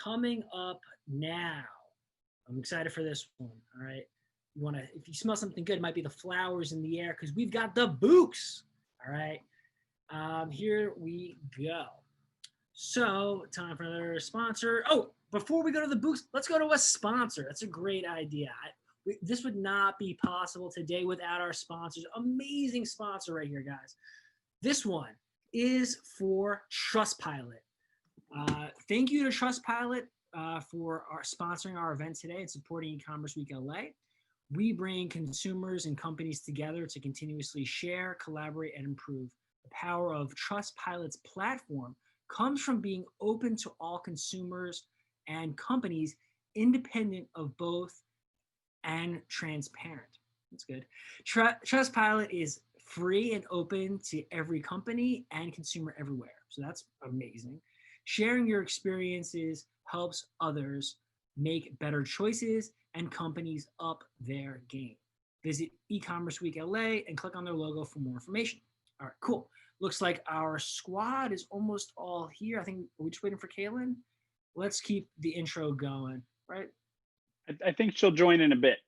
coming up now. I'm excited for this one. All right. You want to, if you smell something good, it might be the flowers in the air because we've got the Bouqs. All right. Here we go. So, time for another sponsor. Oh, before we go to the Bouqs, let's go to a sponsor. That's a great idea. This would not be possible today without our sponsors. Amazing sponsor right here, guys. This one is for Trustpilot. Thank you to Trustpilot for sponsoring our event today and supporting e-commerce week LA. We bring consumers and companies together to continuously share, collaborate, and improve. The power of Trustpilot's platform comes from being open to all consumers and companies, independent of both and transparent. That's good. Trustpilot is free and open to every company and consumer everywhere. So that's amazing. Sharing your experiences helps others make better choices and companies up their game. Visit eCommerce Week LA and click on their logo for more information. All right, cool. Looks like our squad is almost all here. I think we're just waiting for Kaylyn. Let's keep the intro going, right? I think she'll join in a bit.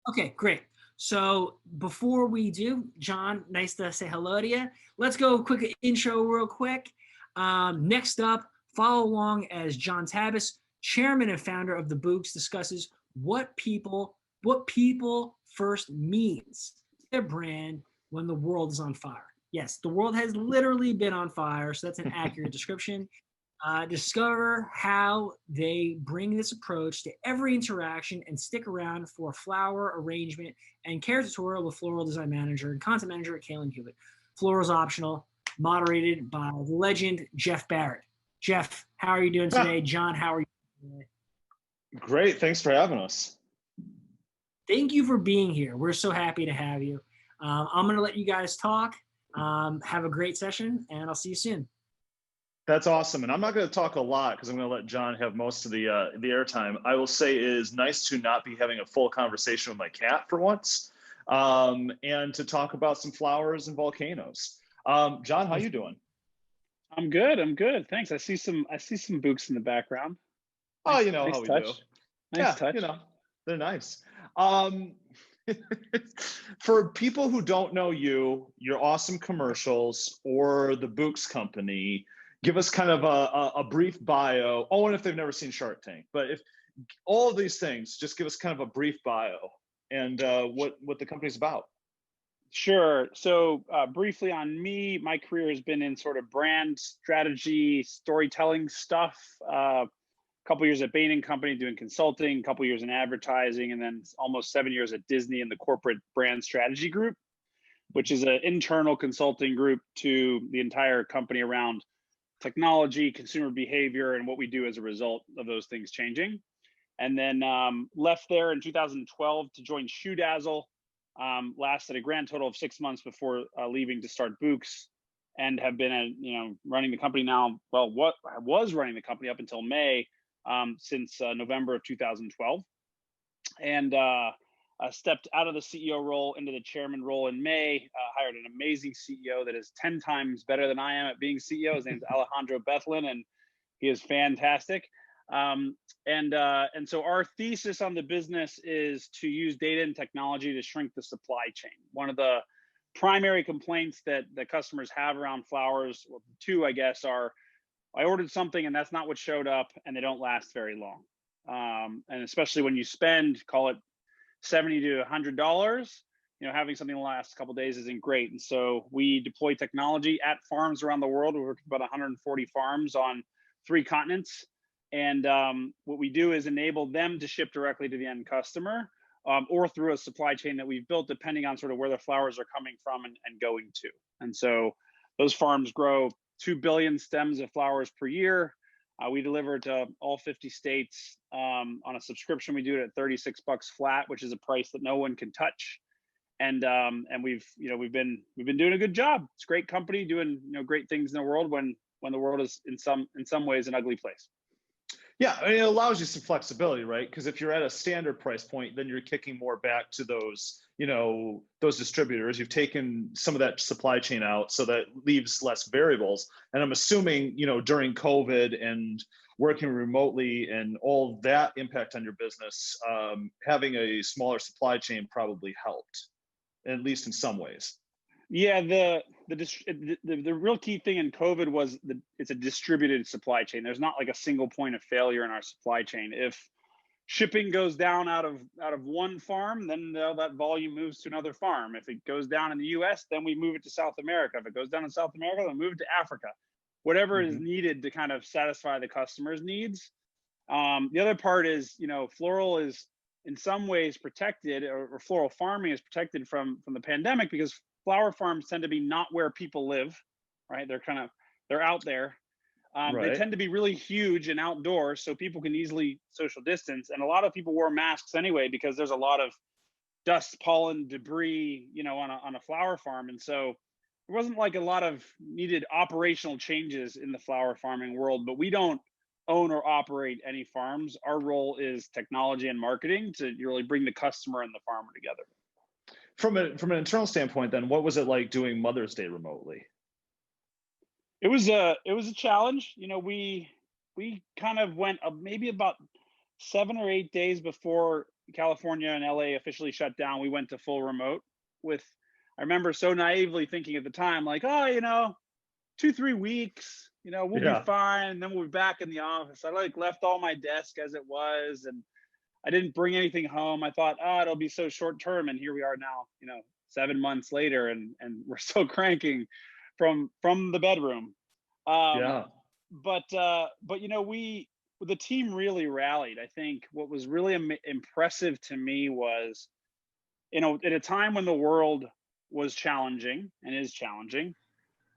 Okay, great. So before we do, John, nice to say hello to you. Let's go quick intro real quick. Next up, follow along as John Tabis, chairman and founder of The Bouqs, discusses what people first means to their brand when the world is on fire. Yes, the world has literally been on fire, so that's an accurate description. Discover how they bring this approach to every interaction and stick around for a flower arrangement and care tutorial with Floral design manager and content manager at Kaylyn Hewitt. Floral is optional, moderated by the legend Jeff Barrett. Jeff, how are you doing today? John, how are you doing today? Great, thanks for having us. Thank you for being here. We're so happy to have you. I'm going to let you guys talk. Have a great session, and I'll see you soon. That's awesome. And I'm not going to talk a lot because I'm going to let John have most of the airtime. I will say it is nice to not be having a full conversation with my cat for once, and to talk about some flowers and volcanoes. John, how you doing? I'm good. I'm good. Thanks. I see some Bouqs in the background. Oh, you know nice how we touch. do. Nice touch. You know, they're nice. For people who don't know you, your awesome commercials, or the Bouqs company, give us kind of a brief bio. Oh, and if they've never seen Shark Tank, but if all of these things, just give us kind of a brief bio and what the company's about. Sure. So briefly on me, my career has been in sort of brand strategy, storytelling stuff. A couple years at Bain & Company doing consulting, a couple years in advertising, and then almost 7 years at Disney in the corporate brand strategy group, which is an internal consulting group to the entire company around technology, consumer behavior, and what we do as a result of those things changing. And then left there in 2012 to join Shoe Dazzle. Lasted a grand total of 6 months before leaving to start Bouqs, and have been running the company now. Well, what I was running the company up until May, since November of 2012, and I stepped out of the CEO role into the chairman role in May. Hired an amazing CEO that is 10 times better than I am at being CEO. His name's Alejandro Bethlin, and he is fantastic. And so our thesis on the business is to use data and technology to shrink the supply chain. One of the primary complaints that the customers have around flowers, well, two, I guess, are I ordered something and that's not what showed up, and they don't last very long. And especially when you spend, call it $70 to $100, having something last a couple of days isn't great. And so we deploy technology at farms around the world. We work with about 140 farms on 3 continents. And what we do is enable them to ship directly to the end customer, or through a supply chain that we've built, depending on sort of where the flowers are coming from and going to. And so those farms grow 2 billion stems of flowers per year. We deliver to all 50 states on a subscription. We do it at $36 flat, which is a price that no one can touch. And we've been doing a good job. It's a great company doing great things in the world when the world is in some ways an ugly place. Yeah, I mean, it allows you some flexibility, right? Because if you're at a standard price point, then you're kicking more back to those distributors. You've taken some of that supply chain out, so that leaves less variables. And I'm assuming, during COVID and working remotely and all that impact on your business, having a smaller supply chain probably helped, at least in some ways. Yeah, the real key thing in COVID was it's a distributed supply chain. There's not like a single point of failure in our supply chain. If shipping goes down out of one farm, then that volume moves to another farm. If it goes down in the US, then we move it to South America. If it goes down in South America, then move it to Africa. Whatever is needed to kind of satisfy the customer's needs. The other part is, Floral is in some ways protected, or floral farming is protected from the pandemic, because flower farms tend to be not where people live, right? They're out there. They Right. tend to be really huge and outdoors, so people can easily social distance. And a lot of people wore masks anyway, because there's a lot of dust, pollen, debris, on a flower farm. And so there wasn't like a lot of needed operational changes in the flower farming world, but we don't own or operate any farms. Our role is technology and marketing to really bring the customer and the farmer together. From an internal standpoint, then, what was it like doing Mother's Day remotely? It was a challenge. We kind of went maybe about 7 or 8 days before California and LA officially shut down. We went to full remote I remember so naively thinking at the time, like, 2-3 weeks, we'll be fine, and then we'll be back in the office. I left all my desk as it was, and I didn't bring anything home. I thought, it'll be so short term, and here we are now, 7 months later, and we're still cranking from the bedroom. But the team really rallied. I think what was really impressive to me was, at a time when the world was challenging and is challenging,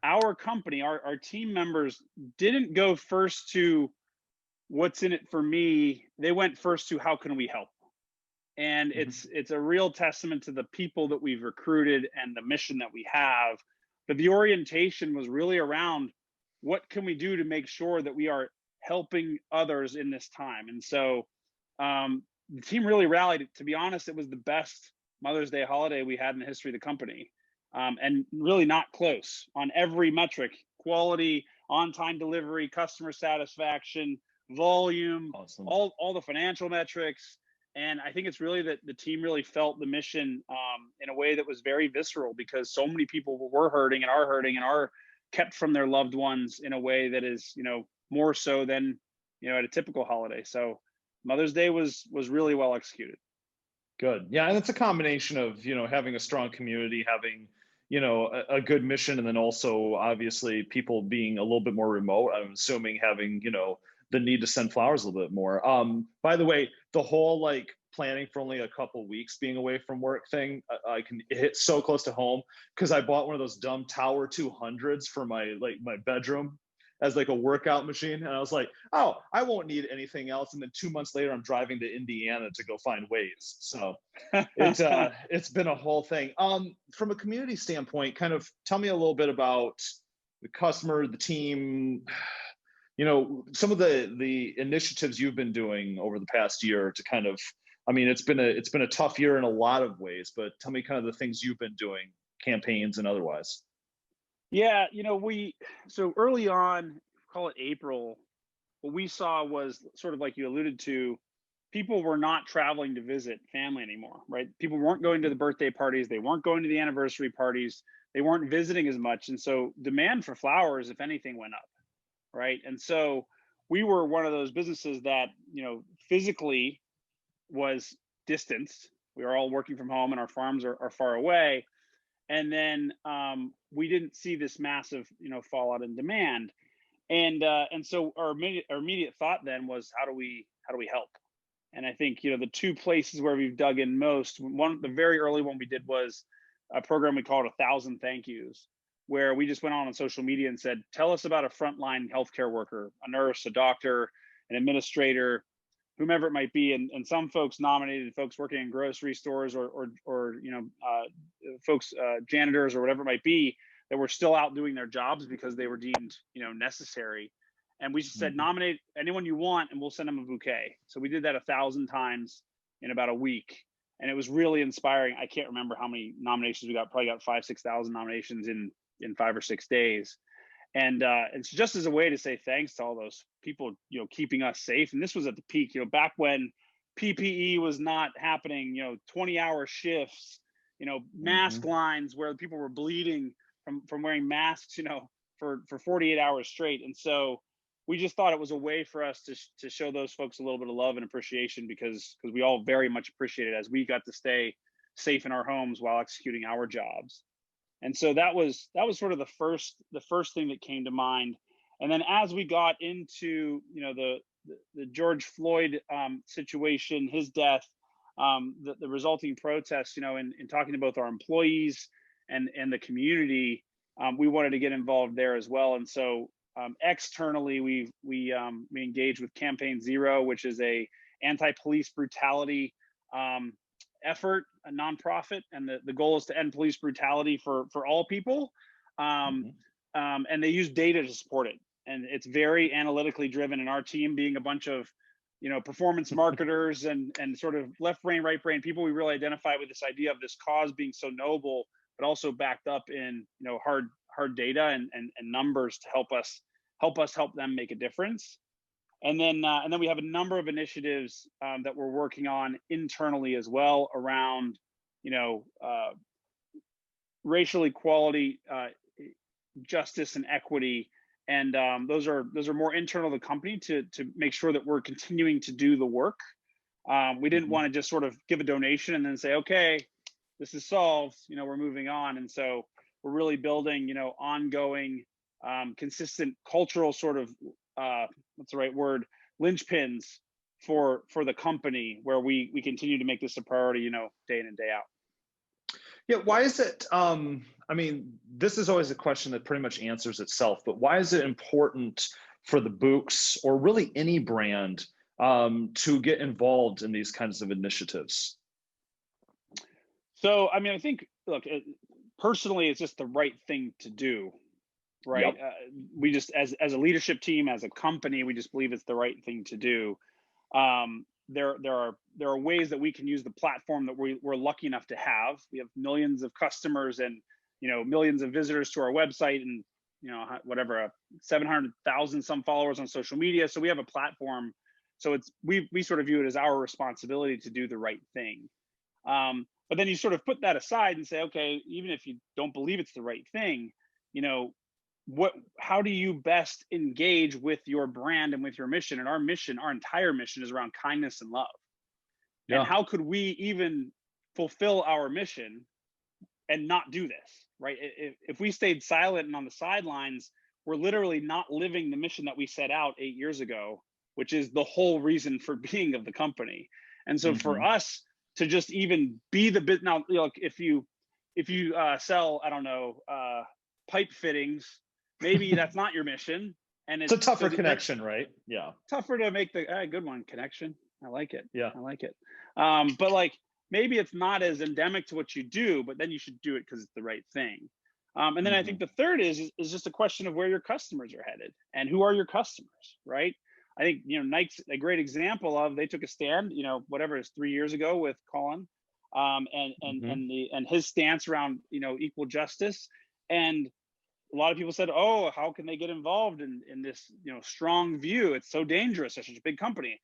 our company, our team members didn't go first to what's in it for me. They went first to how can we help? And it's a real testament to the people that we've recruited and the mission that we have. But the orientation was really around what can we do to make sure that we are helping others in this time. And so the team really rallied. To be honest, it was the best Mother's Day holiday we had in the history of the company. And really not close on every metric: quality, on-time delivery, customer satisfaction, volume, awesome. all the financial metrics. And I think it's really that the team really felt the mission in a way that was very visceral, because so many people were hurting and are kept from their loved ones in a way that is, more so than, at a typical holiday. So Mother's Day was really well executed. Good. Yeah. And it's a combination of, having a strong community, having, a good mission, and then also obviously people being a little bit more remote. I'm assuming having, the need to send flowers a little bit more. By the way, the whole planning for only a couple weeks being away from work thing, I can hit so close to home, because I bought one of those dumb Tower 200s for my bedroom as a workout machine, and I was like, oh, I won't need anything else. And then 2 months later, I'm driving to Indiana to go find waves. So it's been a whole thing. From a community standpoint, kind of tell me a little bit about the customer, the team, some of the initiatives you've been doing over the past year to kind of, it's been a tough year in a lot of ways, but tell me kind of the things you've been doing, campaigns and otherwise. Yeah, so early on, call it April, what we saw was sort of like you alluded to, people were not traveling to visit family anymore, right? People weren't going to the birthday parties, they weren't going to the anniversary parties, they weren't visiting as much. And so demand for flowers, if anything, went up, right? And so we were one of those businesses that, physically was distanced. We were all working from home and our farms are far away. And then we didn't see this massive, fallout in demand. And so our immediate thought then was, how do we help? And I think, the two places where we've dug in most, the very early one we did was a program we called 1,000 Thank Yous, where we just went on social media and said, tell us about a frontline healthcare worker, a nurse, a doctor, an administrator, whomever it might be. And some folks nominated folks working in grocery stores or folks, janitors or whatever it might be, that were still out doing their jobs because they were deemed, necessary. And we just said, nominate anyone you want and we'll send them a bouquet. So we did that 1,000 times in about a week. And it was really inspiring. I can't remember how many nominations we got, probably got 5,000-6,000 nominations in 5 or 6 days. And it's just as a way to say thanks to all those people, keeping us safe. And this was at the peak, back when PPE was not happening, 20-hour shifts, mask lines where people were bleeding from wearing masks, for 48 hours straight. And so we just thought it was a way for us to show those folks a little bit of love and appreciation, because we all very much appreciate it, as we got to stay safe in our homes while executing our jobs. And so that was sort of the first thing that came to mind. And then as we got into the George Floyd situation, his death, the resulting protests, in talking to both our employees and the community, we wanted to get involved there as well. And so externally, we engaged with Campaign Zero, which is a anti-police brutality effort, a nonprofit, and the goal is to end police brutality for all people. And they use data to support it, and it's very analytically driven. And our team, being a bunch of performance marketers and sort of left brain, right brain people, we really identify with this idea of this cause being so noble, but also backed up in hard data and numbers to help them make a difference. And then we have a number of initiatives that we're working on internally as well around, racial equality, justice, and equity. And those are more internal to the company to make sure that we're continuing to do the work. We didn't want to just sort of give a donation and then say, okay, this is solved, we're moving on. And so we're really building, ongoing, consistent cultural sort of, what's the right word, linchpins for the company, where we continue to make this a priority, day in and day out. Yeah, why is it, this is always a question that pretty much answers itself, but why is it important for the Bouqs, or really any brand, to get involved in these kinds of initiatives? So, I think, look, personally, it's just the right thing to do, right? Yep. We just, as a leadership team, as a company, we just believe it's the right thing to do. There are ways that we can use the platform that we're lucky enough to have. We have millions of customers and millions of visitors to our website, and 700,000 some followers on social media. So we have a platform. So we sort of view it as our responsibility to do the right thing. But then you sort of put that aside and say, okay, even if you don't believe it's the right thing, how do you best engage with your brand and with your mission? And our entire mission is around kindness and love. Yeah. And how could we even fulfill our mission and not do this, right? If we stayed silent and on the sidelines, we're literally not living the mission that we set out 8 years ago, which is the whole reason for being of the company. And so for us to just even be the bit now, if you sell, I don't know, pipe fittings, maybe that's not your mission. And it's a tougher connection, right? Yeah. Tougher to make the good one, connection. I like it. Yeah. I like it. But maybe it's not as endemic to what you do, but then you should do it because it's the right thing. And then I think the third is just a question of where your customers are headed and who are your customers, right? I think, Nike's a great example of, they took a stand, whatever it is, 3 years ago with Colin, and his stance around, equal justice. And a lot of people said, oh, how can they get involved in this, strong view? It's so dangerous, such a big company.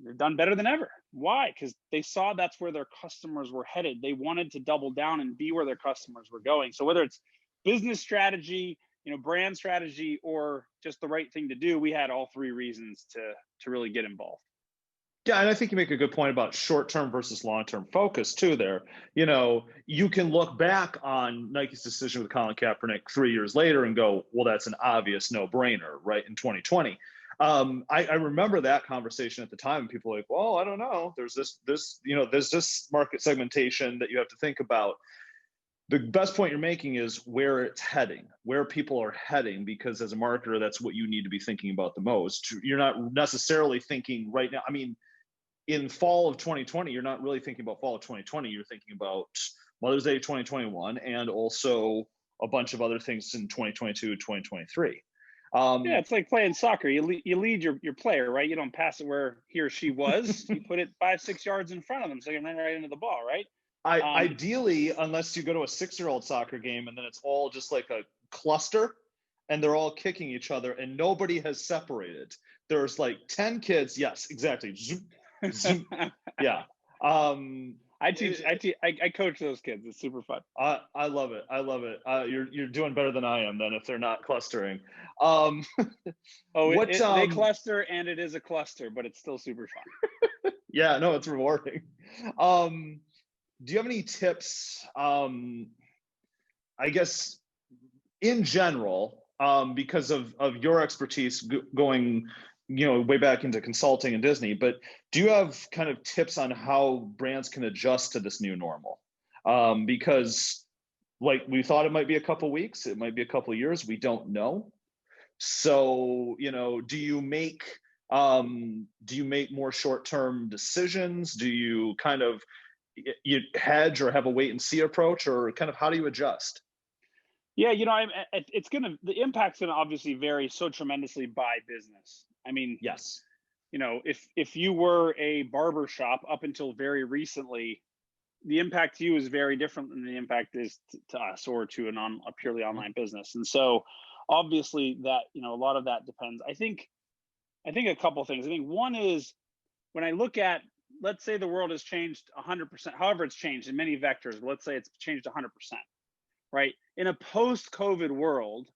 They've done better than ever. Why? Because they saw that's where their customers were headed. They wanted to double down and be where their customers were going. So whether it's business strategy, brand strategy, or just the right thing to do, we had all three reasons to really get involved. Yeah, and I think you make a good point about short-term versus long-term focus too there. You can look back on Nike's decision with Colin Kaepernick 3 years later and go, well, that's an obvious no-brainer, right, in 2020. I remember that conversation at the time, and people were like, well, I don't know. There's this market segmentation that you have to think about. The best point you're making is where it's heading, where people are heading, because as a marketer, that's what you need to be thinking about the most. You're not necessarily thinking right now. In fall of 2020, you're not really thinking about fall of 2020. You're thinking about Mother's Day 2021 and also a bunch of other things in 2022, 2023. Yeah, it's like playing soccer. You lead your player, right? You don't pass it where he or she was. You put it 5-6 yards in front of them so you can run right into the ball, right? Ideally, unless you go to a 6-year-old soccer game and then it's all just like a cluster and they're all kicking each other and nobody has separated. There's like 10 kids. Yes, exactly. Zoom, zoom. Yeah. I coach those kids. It's super fun. I love it. I love it. You're doing better than I am then if they're not clustering. They cluster and it is a cluster, but it's still super fun. Yeah, no, it's rewarding. Do you have any tips? I guess in general, because of your expertise going, way back into consulting and Disney, but do you have kind of tips on how brands can adjust to this new normal? Because like we thought it might be a couple weeks, it might be a couple of years, we don't know. So, do you make more short-term decisions? Do you kind of hedge or have a wait and see approach, or kind of how do you adjust? Yeah, the impact's gonna obviously vary so tremendously by business. I mean, yes, if you were a barber shop up until very recently, the impact to you is very different than the impact is to us or to a purely online business. And so obviously that, a lot of that depends. I think a couple of things. I think one is when I look at, let's say the world has changed 100%, however it's changed in many vectors, but let's say it's changed 100%, right? In a post-COVID world,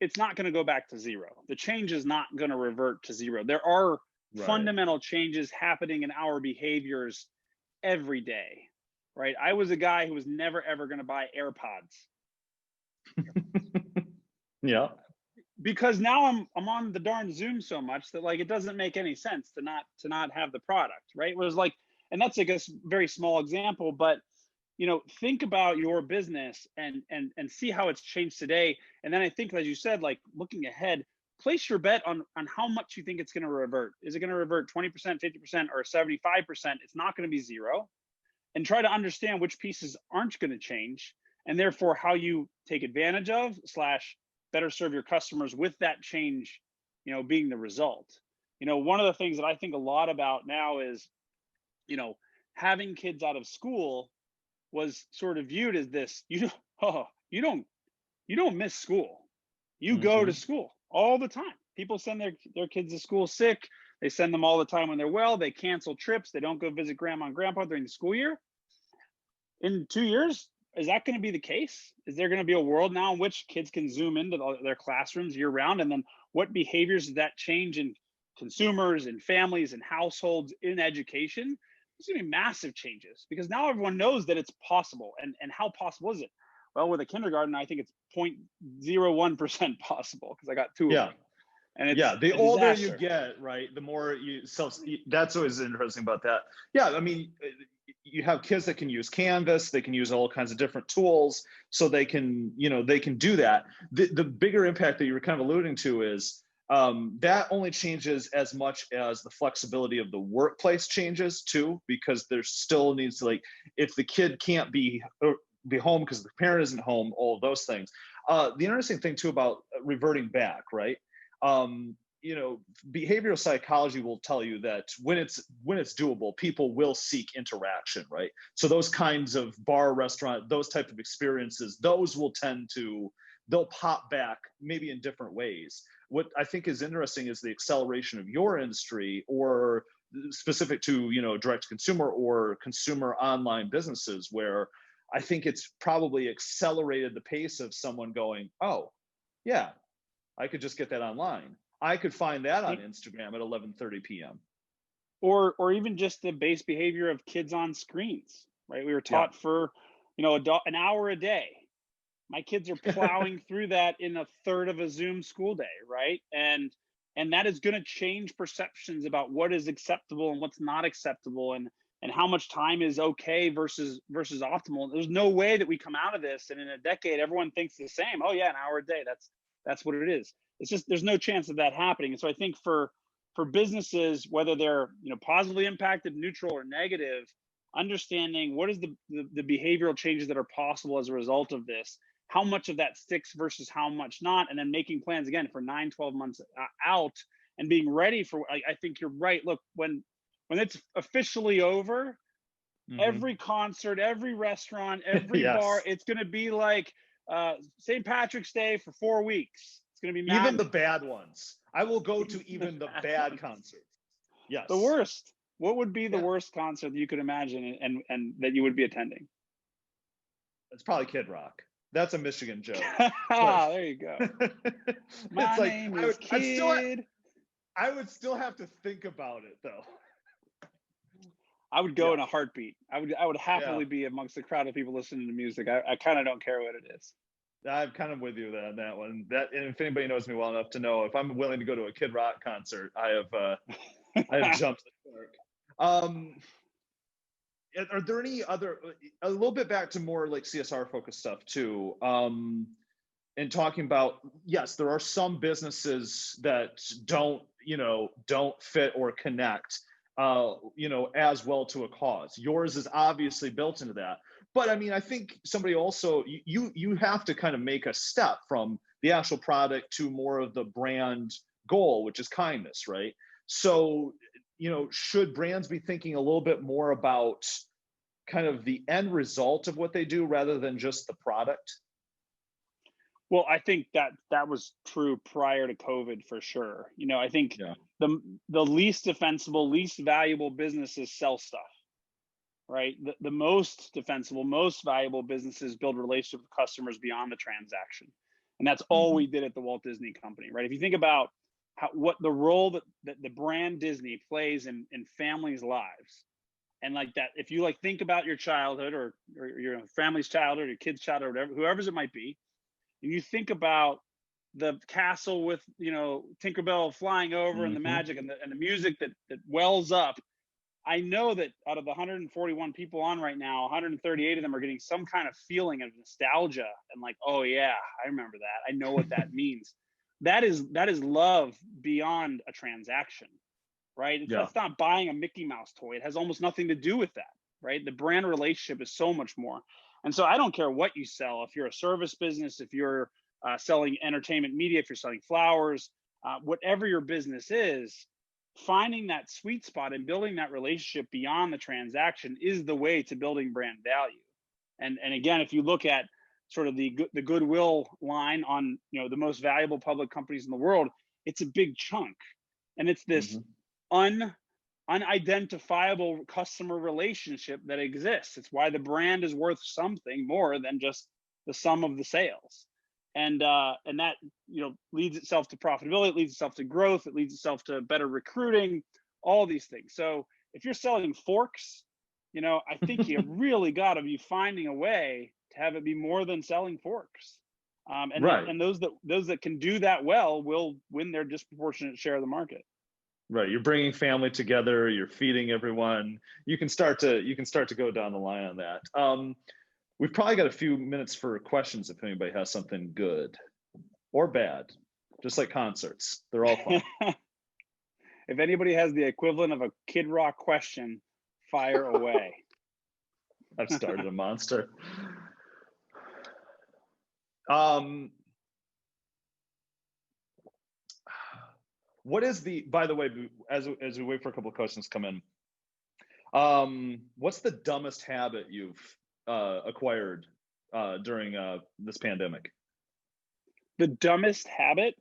it's not going to go back to zero. The change is not going to revert to zero. There are fundamental changes happening in our behaviors every day, right? I was a guy who was never, ever going to buy AirPods. Yeah. Because now I'm on the darn Zoom so much that like it doesn't make any sense to not have the product, right? It was like, and that's like a very small example, but think about your business and see how it's changed today. And then I think, as you said, like looking ahead, place your bet on how much you think it's going to revert. Is it going to revert 20%, 50%, or 75%? It's not going to be zero. And try to understand which pieces aren't going to change, and therefore how you take advantage of / better serve your customers with that change, being the result. One of the things that I think a lot about now is, having kids out of school was sort of viewed as this, you don't miss school. You go to school all the time. People send their kids to school sick. They send them all the time when they're well. They cancel trips. They don't go visit grandma and grandpa during the school year. In 2 years, is that going to be the case? Is there going to be a world now in which kids can Zoom into their classrooms year round? And then what behaviors does that change in consumers and families and households in education? There's going to be massive changes because now everyone knows that it's possible. And how possible is it? Well, with a kindergarten, I think it's 0.01% possible because I got two of them. And it's the older you get, right, the more that's always interesting about that. Yeah, I mean, you have kids that can use Canvas, they can use all kinds of different tools, so they can do that. The bigger impact that you were kind of alluding to is that only changes as much as the flexibility of the workplace changes too, because there still needs to, like, if the kid can't be home because the parent isn't home, all of those things. The interesting thing too about reverting back, right? Behavioral psychology will tell you that when it's doable, people will seek interaction, right? So those kinds of bar, restaurant, those type of experiences, those will they'll pop back maybe in different ways. What I think is interesting is the acceleration of your industry, or specific to, direct to consumer or consumer online businesses, where I think it's probably accelerated the pace of someone going, oh, yeah, I could just get that online. I could find that on Instagram at 11:30 p.m. Or even just the base behavior of kids on screens, right? We were taught for, an hour a day. My kids are plowing through that in a third of a Zoom school day, right? And that is going to change perceptions about what is acceptable and what's not acceptable, and how much time is okay versus optimal. There's no way that we come out of this and in a decade everyone thinks the same. Oh yeah, an hour a day. That's what it is. It's just, there's no chance of that happening. And so I think for businesses, whether they're positively impacted, neutral, or negative, understanding what is the behavioral changes that are possible as a result of this, how much of that sticks versus how much not, and then making plans again for 9-12 months out and being ready for. I think you're right. Look, when it's officially over, every concert, every restaurant, every bar, it's going to be like St. Patrick's Day for 4 weeks. It's going to be even the bad ones. I will go to even the bad concerts. Yes. The worst. What would be the worst concert that you could imagine and that you would be attending? It's probably Kid Rock. That's a Michigan joke. There you go. My it's like, name is Kid. I would still have to think about it though. I would go in a heartbeat. I would happily be amongst the crowd of people listening to music. I kind of don't care what it is. I'm kind of with you on that one. And if anybody knows me well enough to know, if I'm willing to go to a Kid Rock concert, I have jumped the shark. Are there any other, a little bit back to more like CSR focused stuff too, and talking about, yes, there are some businesses that don't fit or connect, as well to a cause. Yours is obviously built into that. But I mean, I think somebody also, you have to kind of make a step from the actual product to more of the brand goal, which is kindness, right? So, should brands be thinking a little bit more about kind of the end result of what they do rather than just the product? Well, I think that was true prior to COVID for sure. I think the least defensible, least valuable businesses sell stuff, right? The most defensible, most valuable businesses build relationships with customers beyond the transaction. And that's all we did at the Walt Disney Company, right? If you think about what the role that the brand Disney plays in families' lives, and like that, if you like think about your childhood or your family's childhood, or your kid's childhood, or whatever, whoever's it might be, and you think about the castle with Tinkerbell flying over and the magic and the music that wells up. I know that out of the 141 people on right now, 138 of them are getting some kind of feeling of nostalgia and like, oh yeah, I remember that. I know what that means. That is love beyond a transaction, right? That's not buying a Mickey Mouse toy. It has almost nothing to do with that, right? The brand relationship is so much more. And so I don't care what you sell. If you're a service business, if you're selling entertainment media, if you're selling flowers, whatever your business is, finding that sweet spot and building that relationship beyond the transaction is the way to building brand value. And again, if you look at sort of the goodwill line on the most valuable public companies in the world, it's a big chunk, and it's this unidentifiable customer relationship that exists. It's why the brand is worth something more than just the sum of the sales. And that leads itself to profitability, it leads itself to growth, it leads itself to better recruiting, all these things. So if you're selling forks, I think you really got to be finding a way to have it be more than selling forks. And those that can do that well will win their disproportionate share of the market. Right, you're bringing family together, you're feeding everyone. You can start to go down the line on that. We've probably got a few minutes for questions if anybody has something good or bad, just like concerts. They're all fun. If anybody has the equivalent of a Kid Rock question, fire away. I've started a monster. What is by the way, as we wait for a couple of questions to come in, what's the dumbest habit you've acquired during this pandemic? The dumbest habit?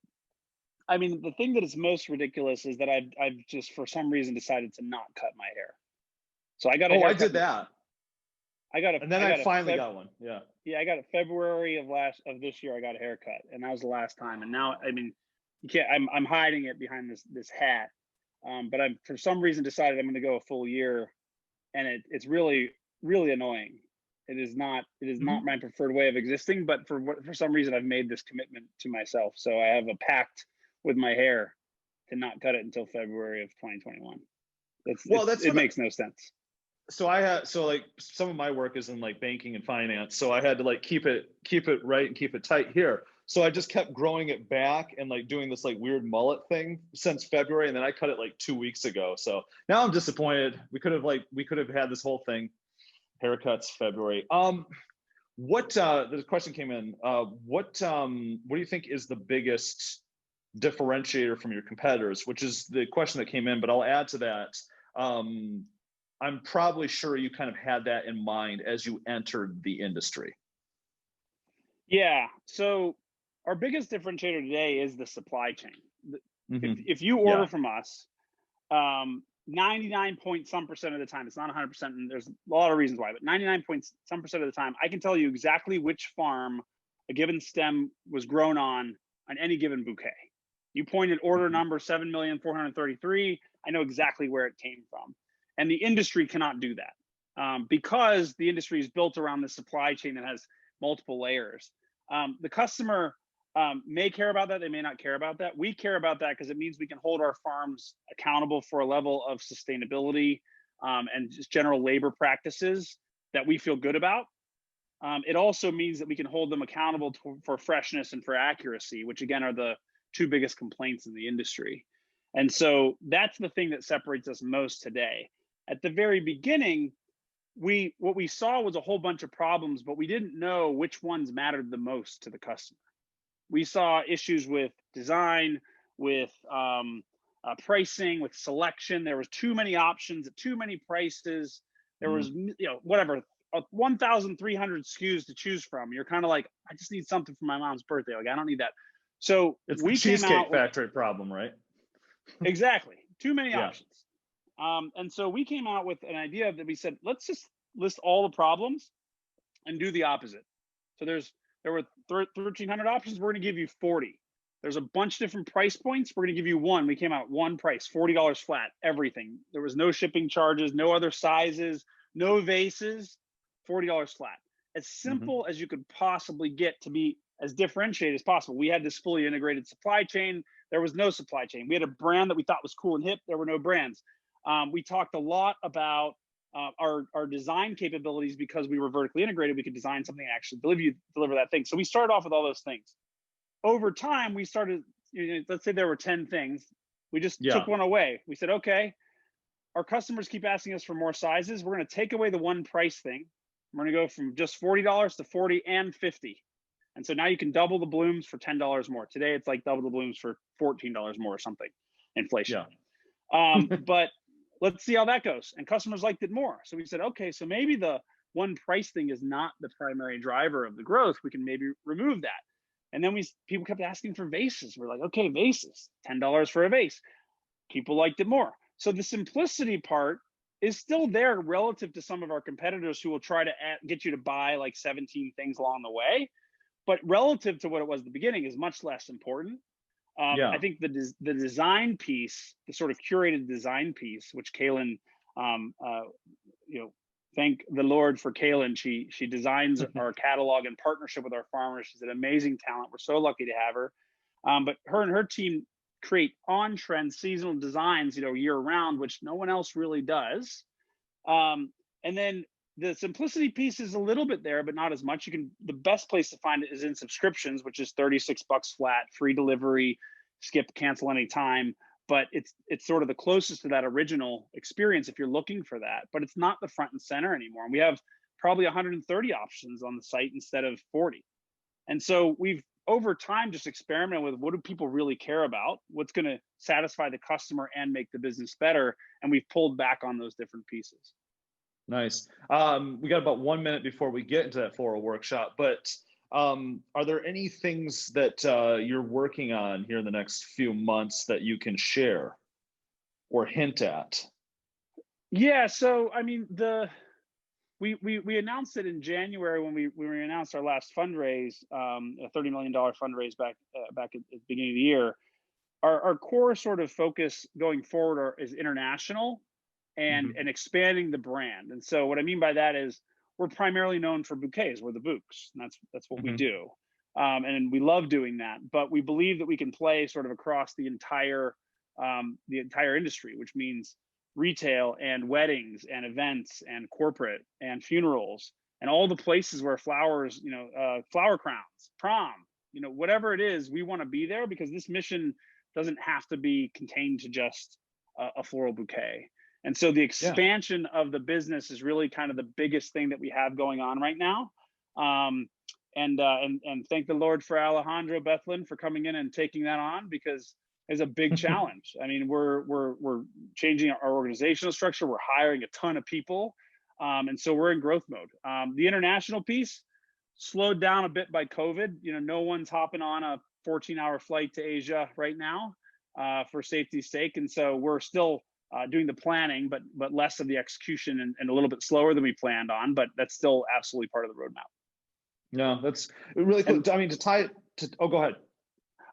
I mean, the thing that is most ridiculous is that I've just for some reason decided to not cut my hair. So I got a haircut. I did that. And then I finally got one. Yeah, I got it February of this year. I got a haircut, and that was the last time. And now, I mean, you can't. I'm hiding it behind this hat. But I've for some reason decided I'm going to go a full year, and it's really annoying. It is not my preferred way of existing, but for some reason I've made this commitment to myself. So I have a pact with my hair to not cut it until February of 2021. It makes no sense. So like some of my work is in like banking and finance. So I had to like keep it right and keep it tight here. So I just kept growing it back and like doing this like weird mullet thing since February. And then I cut it like 2 weeks ago. So now I'm disappointed. We could have had this whole thing. Haircuts February. The question came in. What do you think is the biggest differentiator from your competitors? Which is the question that came in, but I'll add to that. I'm probably sure you kind of had that in mind as you entered the industry. Yeah. So our biggest differentiator today is the supply chain. Mhm. If you order Yeah. from us, 99 point some percent of the time, it's not 100%, and there's a lot of reasons why, but 99 point some percent of the time, I can tell you exactly which farm a given stem was grown on any given bouquet. You pointed order number 7,433,000. I know exactly where it came from. And the industry cannot do that because the industry is built around the supply chain that has multiple layers. The customer may care about that. They may not care about that. We care about that because it means we can hold our farms accountable for a level of sustainability and just general labor practices that we feel good about. It also means that we can hold them accountable for freshness and for accuracy, which again are the two biggest complaints in the industry. And so that's the thing that separates us most today. At the very beginning, what we saw was a whole bunch of problems, but we didn't know which ones mattered the most to the customer. We saw issues with design, with pricing, with selection. There was too many options at too many prices. There was, 1,300 SKUs to choose from. You're kind of like, I just need something for my mom's birthday. Like, I don't need that. So It's we the Cheesecake came Factory problem, right? exactly, too many Yeah. options. And so we came out with an idea that we said, let's just list all the problems and do the opposite. So there were 1,300 options. We're going to give you 40. There's a bunch of different price points. We're going to give you one. We came out one price, $40 flat, everything. There was no shipping charges, no other sizes, no vases, $40 flat. As simple as you could possibly get to be as differentiated as possible. We had this fully integrated supply chain. There was no supply chain. We had a brand that we thought was cool and hip. There were no brands. We talked a lot about our design capabilities because we were vertically integrated. We could design something and actually deliver that thing. So we started off with all those things. Over time, we started, let's say there were 10 things. We just took one away. We said, okay, our customers keep asking us for more sizes. We're going to take away the one price thing. We're going to go from just $40 to 40 and 50. And so now you can double the blooms for $10 more. Today, it's like double the blooms for $14 more or something, inflation. But let's see how that goes. And customers liked it more. So we said, okay, so maybe the one price thing is not the primary driver of the growth. We can maybe remove that. And then people kept asking for vases. We're like, okay, vases, $10 for a vase. People liked it more. So the simplicity part is still there relative to some of our competitors who will try to get you to buy like 17 things along the way. But relative to what it was at the beginning is much less important. I think the design piece, the sort of curated design piece, which Kaylyn, thank the Lord for Kaylyn. She designs our catalog in partnership with our farmers. She's an amazing talent. We're so lucky to have her. But her and her team create on-trend seasonal designs, year round, which no one else really does. And then the simplicity piece is a little bit there, but not as much. The best place to find it is in subscriptions, which is $36 flat, free delivery, skip, cancel anytime. But it's sort of the closest to that original experience if you're looking for that. But it's not the front and center anymore. And we have probably 130 options on the site instead of 40. And so we've over time just experimented with what do people really care about, what's going to satisfy the customer and make the business better. And we've pulled back on those different pieces. Nice. We got about 1 minute before we get into that floral workshop, but are there any things that you're working on here in the next few months that you can share or hint at? Yeah, so I mean, we announced it in January when we announced our last fundraise, a $30 million fundraise back at the beginning of the year. Our core sort of focus going forward is international and expanding the brand. And so what I mean by that is we're primarily known for bouquets. We're the Bouqs, and that's what we do. And we love doing that. But we believe that we can play sort of across the entire industry, which means retail and weddings and events and corporate and funerals and all the places where flowers, flower crowns, prom, whatever it is, we want to be there because this mission doesn't have to be contained to just a floral bouquet. And so the expansion of the business is really kind of the biggest thing that we have going on right now. And thank the Lord for Alejandro Bethlin for coming in and taking that on because it's a big challenge. I mean, we're changing our organizational structure. We're hiring a ton of people. And so we're in growth mode. The international piece, slowed down a bit by COVID. No one's hopping on a 14-hour flight to Asia right now for safety's sake. And so we're still doing the planning, but less of the execution and a little bit slower than we planned on, but that's still absolutely part of the roadmap. No, that's really cool. I mean, to tie it to, oh, go ahead.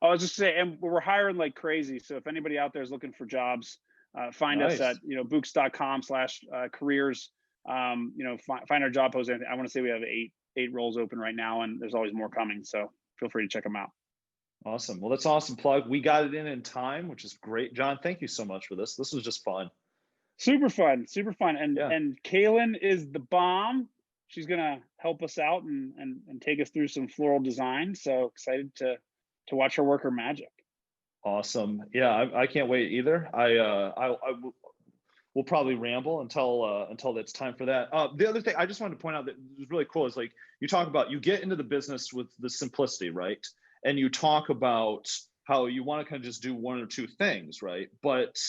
I was just saying, and we're hiring like crazy. So if anybody out there is looking for jobs, find us at, bouqs.com/careers. Find our job post. I want to say we have eight roles open right now, and there's always more coming. So feel free to check them out. Awesome. Well, that's awesome plug. We got it in time, which is great. John, thank you so much for this. This was just fun. Super fun. And Kaylyn is the bomb. She's going to help us out and take us through some floral design. So excited to watch her work her magic. Awesome. Yeah, I can't wait either. We'll probably ramble until it's time for that. The other thing I just wanted to point out that was really cool is, like, you talk about, you get into the business with the simplicity, right? And you talk about how you want to kind of just do one or two things, right? But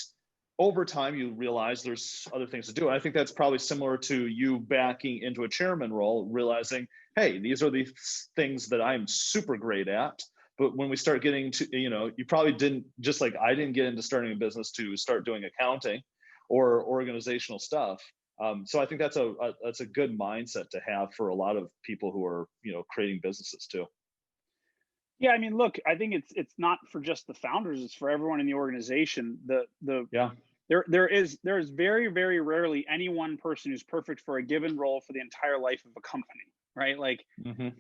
over time, you realize there's other things to do. And I think that's probably similar to you backing into a chairman role, realizing, hey, these are the things that I'm super great at. But when we start getting to, you probably didn't, just like I didn't get into starting a business to start doing accounting or organizational stuff. So I think that's a good mindset to have for a lot of people who are, creating businesses too. Yeah, I mean, look, I think it's not for just the founders; it's for everyone in the organization. There is very, very rarely any one person who's perfect for a given role for the entire life of a company, right? Like, and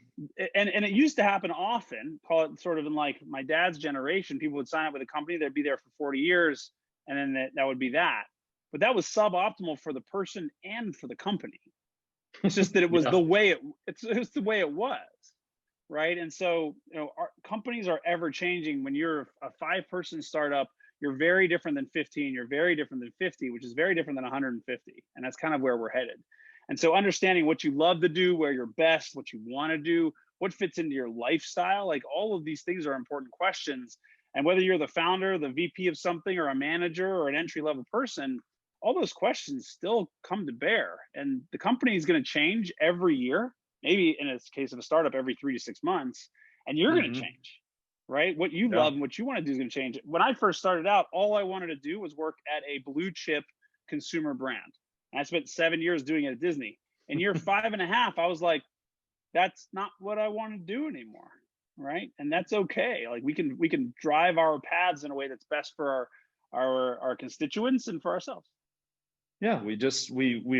it used to happen often. Call it sort of in like my dad's generation, people would sign up with a company, they'd be there for 40 years, and then that would be that. But that was suboptimal for the person and for the company. It's just that it was the way it's the way it was. Right. And so, our companies are ever changing. When you're a 5-person startup, you're very different than 15. You're very different than 50, which is very different than 150. And that's kind of where we're headed. And so understanding what you love to do, where you're best, what you want to do, what fits into your lifestyle, like all of these things are important questions. And whether you're the founder, the VP of something, or a manager or an entry-level person, all those questions still come to bear. And the company is going to change every year. Maybe in a case of a startup, every 3 to 6 months, and you're going to change, right? What you love and what you want to do is going to change. When I first started out, all I wanted to do was work at a blue chip consumer brand. And I spent 7 years doing it at Disney. In year 5.5, I was like, that's not what I want to do anymore, right? And that's okay. Like we can drive our paths in a way that's best for our constituents and for ourselves. Yeah, we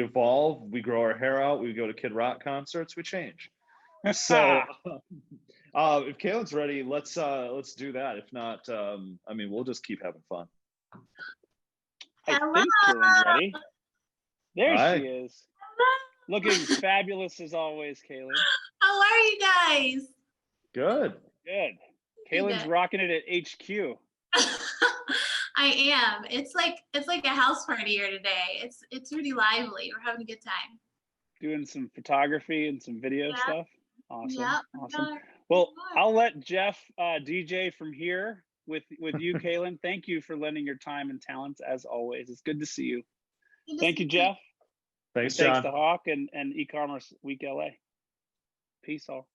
evolve, we grow our hair out, we go to Kid Rock concerts, we change. So if Kaylyn's ready, let's do that. If not, we'll just keep having fun. I think Kaylyn's ready. There she is. Looking fabulous as always, Kaylyn. How are you guys? Good. Kaylyn's rocking it at HQ. I am. It's like a house party here today. It's really lively. We're having a good time. Doing some photography and some video stuff. Awesome. Yeah. Awesome. Well, I'll let Jeff DJ from here with you, Kaylyn. Thank you for lending your time and talents as always. It's good to see you. Thank you, Jeff. Thanks, John. Thanks to Hawke and e-commerce week LA. Peace all.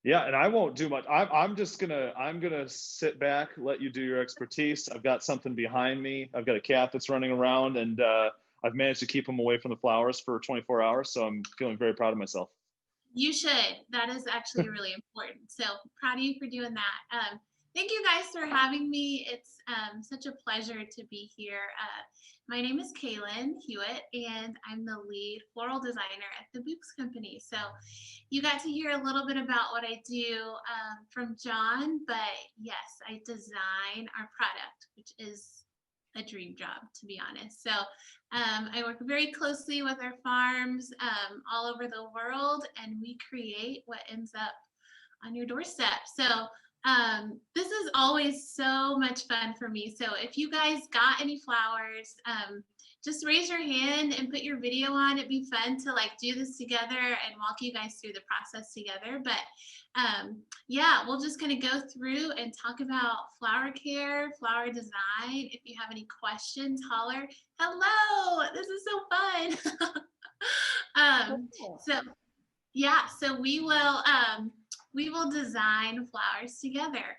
Yeah, and I won't do much. I'm gonna sit back, let you do your expertise. I've got something behind me. I've got a cat that's running around, and I've managed to keep him away from the flowers for 24 hours. So I'm feeling very proud of myself. You should. That is actually really important. So proud of you for doing that. Thank you guys for having me. It's such a pleasure to be here. My name is Kaylyn Hewitt, and I'm the lead floral designer at the Bouqs company. So you got to hear a little bit about what I do from John, but yes, I design our product, which is a dream job, to be honest. So I work very closely with our farms all over the world, and we create what ends up on your doorstep. So this is always so much fun for me. So if you guys got any flowers, just raise your hand and put your video on. It'd be fun to like do this together and walk you guys through the process together. But yeah, we'll just kind of go through and talk about flower care, flower design. If you have any questions, holler. Hello, this is so fun. So yeah, so we will design flowers together.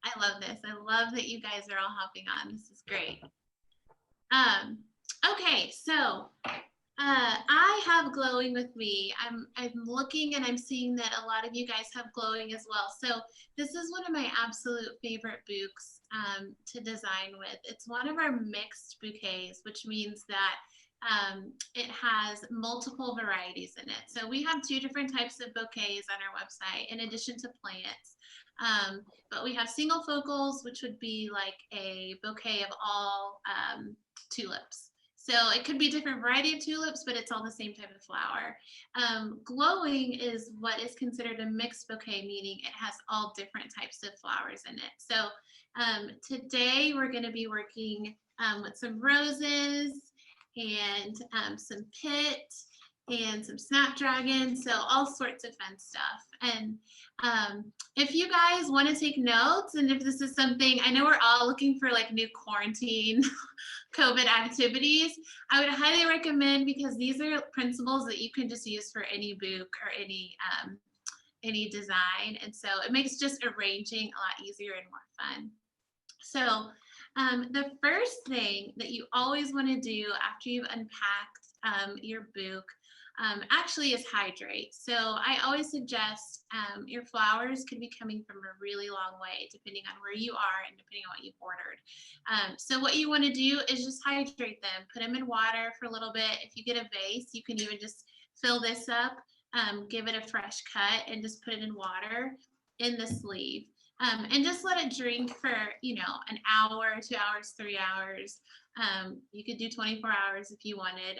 I love this. I love that you guys are all hopping on. This is great. Okay, so I have glowing with me. I'm looking and I'm seeing that a lot of you guys have glowing as well. So this is one of my absolute favorite bouquets to design with. It's one of our mixed bouquets, which means that it has multiple varieties in it. So we have 2 different types of bouquets on our website in addition to plants. But we have single focals, which would be like a bouquet of all tulips. So it could be a different variety of tulips, but it's all the same type of flower. Glowing is what is considered a mixed bouquet, meaning it has all different types of flowers in it. So today we're going to be working with some roses and some pit and some snapdragons, so all sorts of fun stuff. And if you guys want to take notes, and if this is something, I know we're all looking for like new quarantine COVID activities, I would highly recommend, because these are principles that you can just use for any bouquet or any design, and so it makes just arranging a lot easier and more fun. So the first thing that you always want to do after you've unpacked your bouquet actually is hydrate. So I always suggest your flowers could be coming from a really long way, depending on where you are and depending on what you've ordered. So what you want to do is just hydrate them, put them in water for a little bit. If you get a vase, you can even just fill this up, give it a fresh cut, and just put it in water in the sleeve. And just let it drink for, an hour, 2 hours, 3 hours. You could do 24 hours if you wanted.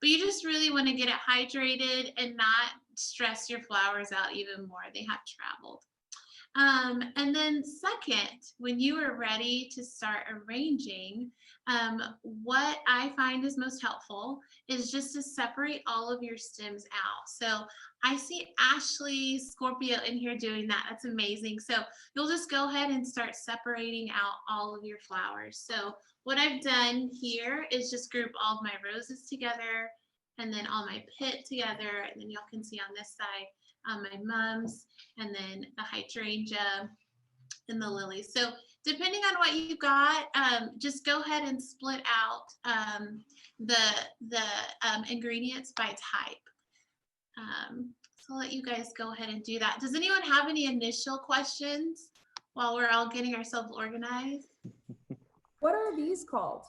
But you just really want to get it hydrated and not stress your flowers out even more. They have traveled. And then second, when you are ready to start arranging, what I find is most helpful is just to separate all of your stems out. So I see Ashley Scorpio in here doing that. That's amazing. So you'll just go ahead and start separating out all of your flowers. So what I've done here is just group all of my roses together, and then all my pit together, and then y'all can see on this side my mums, and then the hydrangea and the lilies. So depending on what you got, just go ahead and split out the ingredients by type. So I'll let you guys go ahead and do that. Does anyone have any initial questions while we're all getting ourselves organized? What are these called?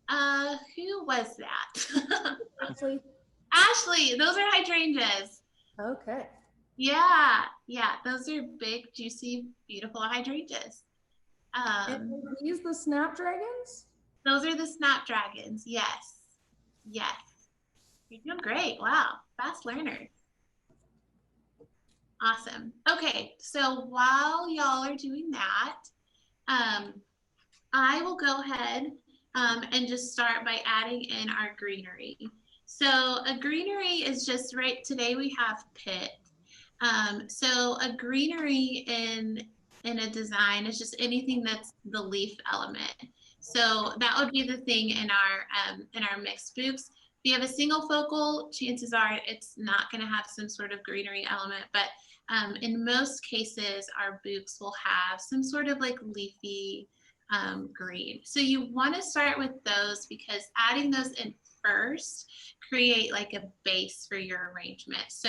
Who was that? Ashley, those are hydrangeas. Okay. Yeah, those are big, juicy, beautiful hydrangeas. And are these the snapdragons? Those are the snapdragons, yes. You're doing great, wow, fast learner. Awesome. Okay, so while y'all are doing that, I will go ahead and just start by adding in our greenery. So a greenery is just today we have pit. So a greenery in a design is just anything that's the leaf element. So that would be the thing in our mixed bouquets. If you have a single focal, chances are it's not going to have some sort of greenery element, but in most cases, our bouquets will have some sort of like leafy green. So you want to start with those, because adding those in first create like a base for your arrangement. So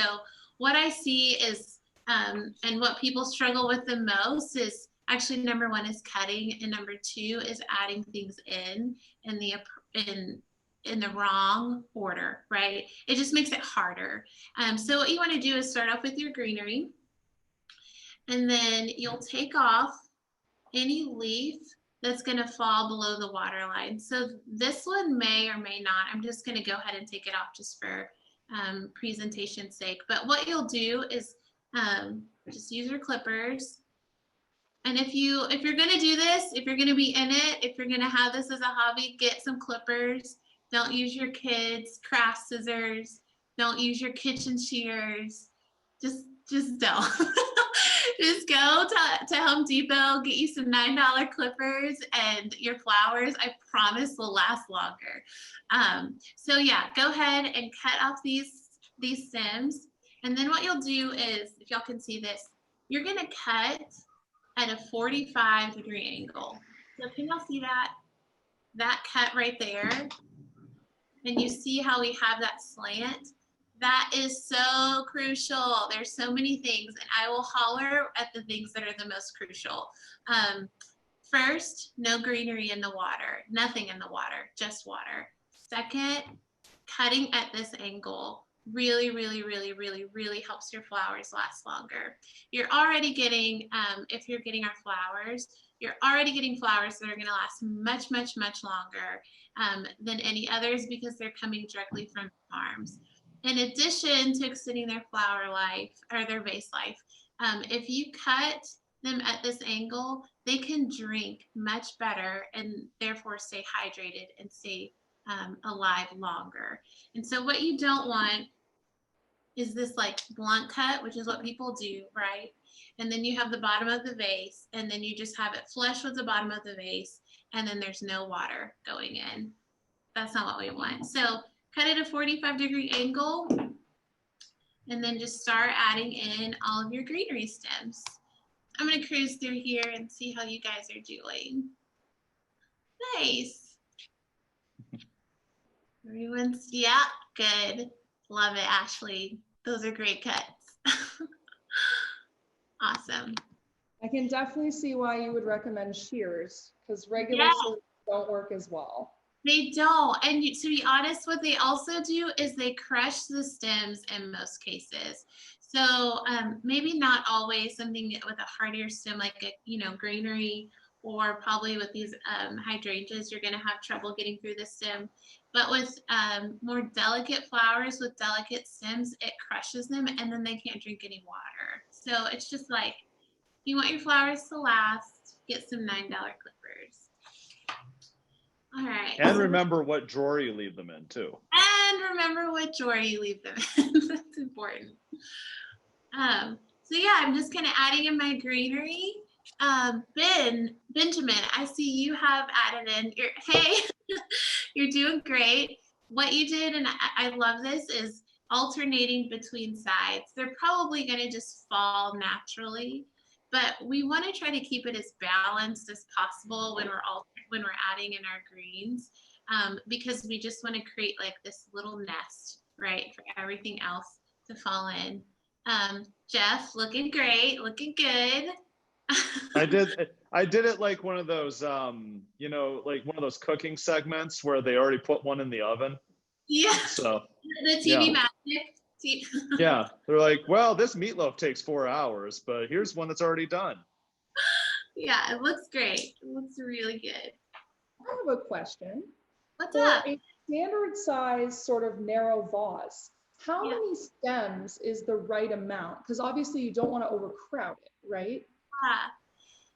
what I see is, and what people struggle with the most is actually number 1 is cutting, and number 2 is adding things in the wrong order, right? It just makes it harder. So what you want to do is start off with your greenery, and then you'll take off any leaf that's going to fall below the water line. So this one may or may not. I'm just going to go ahead and take it off just for presentation's sake. But what you'll do is just use your clippers. And if you're going to do this, if you're going to be in it, if you're going to have this as a hobby, get some clippers. Don't use your kids' craft scissors. Don't use your kitchen shears. Just don't. Just go to Home Depot, get you some $9 clippers, and your flowers, I promise, will last longer. So yeah, go ahead and cut off these stems. And then what you'll do is, if y'all can see this, you're gonna cut at a 45-degree angle. So can y'all see that? That cut right there? And you see how we have that slant? That is so crucial. There's so many things, and I will holler at the things that are the most crucial. First, no greenery in the water, nothing in the water, just water. Second, cutting at this angle really, really, really, really, really helps your flowers last longer. You're already getting, if you're getting our flowers, you're already getting flowers that are gonna last much, much, much longer than any others because they're coming directly from farms. In addition to extending their flower life or their vase life, if you cut them at this angle, they can drink much better and therefore stay hydrated and stay alive longer. And so what you don't want is this like blunt cut, which is what people do, right? And then you have the bottom of the vase, and then you just have it flush with the bottom of the vase, and then there's no water going in. That's not what we want. So cut at a 45-degree angle, and then just start adding in all of your greenery stems. I'm gonna cruise through here and see how you guys are doing. Nice. Everyone's, yeah, good. Love it, Ashley. Those are great cuts. Awesome. I can definitely see why you would recommend shears, because regular shears don't work as well. They don't. And to be honest, what they also do is they crush the stems in most cases. So maybe not always something with a hardier stem like a greenery, or probably with these hydrangeas, you're going to have trouble getting through the stem. But with more delicate flowers with delicate stems, it crushes them and then they can't drink any water. So it's just like, you want your flowers to last, get some $9 clippers. All right. And remember what drawer you leave them in too. And remember what drawer you leave them in. That's important. So yeah, I'm just kind of adding in my greenery. Benjamin, I see you have added in your, hey, you're doing great. What you did, and I love this, is alternating between sides. They're probably going to just fall naturally, but we want to try to keep it as balanced as possible when we're adding in our greens, because we just want to create like this little nest, right, for everything else to fall in. Jeff, looking great, looking good. I did it like one of those, like one of those cooking segments where they already put one in the oven. Yeah. So the TV magic. Yeah, they're like, well, this meatloaf takes 4 hours, but here's one that's already done. Yeah, it looks great. It looks really good. I have a question. What's For up? a standard size sort of narrow vase, how many stems is the right amount? Because obviously you don't want to overcrowd it, right?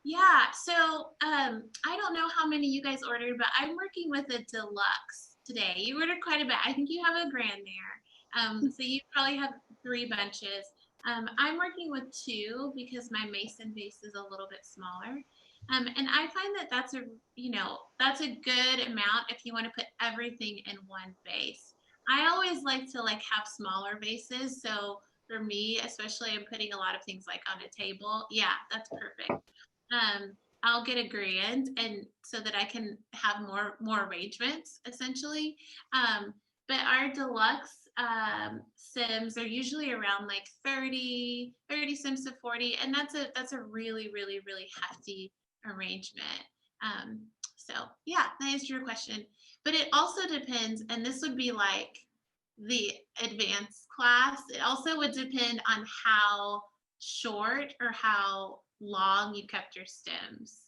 Yeah, so I don't know how many you guys ordered, but I'm working with a deluxe today. You ordered quite a bit. I think you have a grand there. So you probably have 3 bunches. I'm working with 2 because my mason vase is a little bit smaller. And I find that that's a good amount if you want to put everything in one vase. I always like to have smaller vases. So for me, especially, I'm putting a lot of things like on a table. Yeah, that's perfect. I'll get a grand, and so that I can have more arrangements essentially. But our deluxe stems are usually around like 30 stems to 40, and that's a really, really, really hefty arrangement. So yeah, that answers your question. But it also depends, and this would be like the advanced class. It also would depend on how short or how long you kept your stems.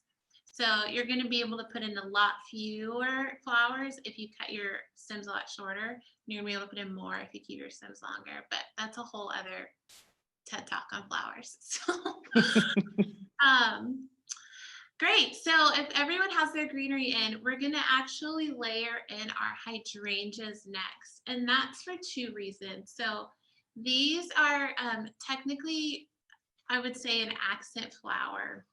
So you're going to be able to put in a lot fewer flowers if you cut your stems a lot shorter. And you're going to be able to put in more if you keep your stems longer. But that's a whole other TED Talk on flowers. So, great. So if everyone has their greenery in, we're going to actually layer in our hydrangeas next. And that's for 2 reasons. So these are technically I would say an accent flower.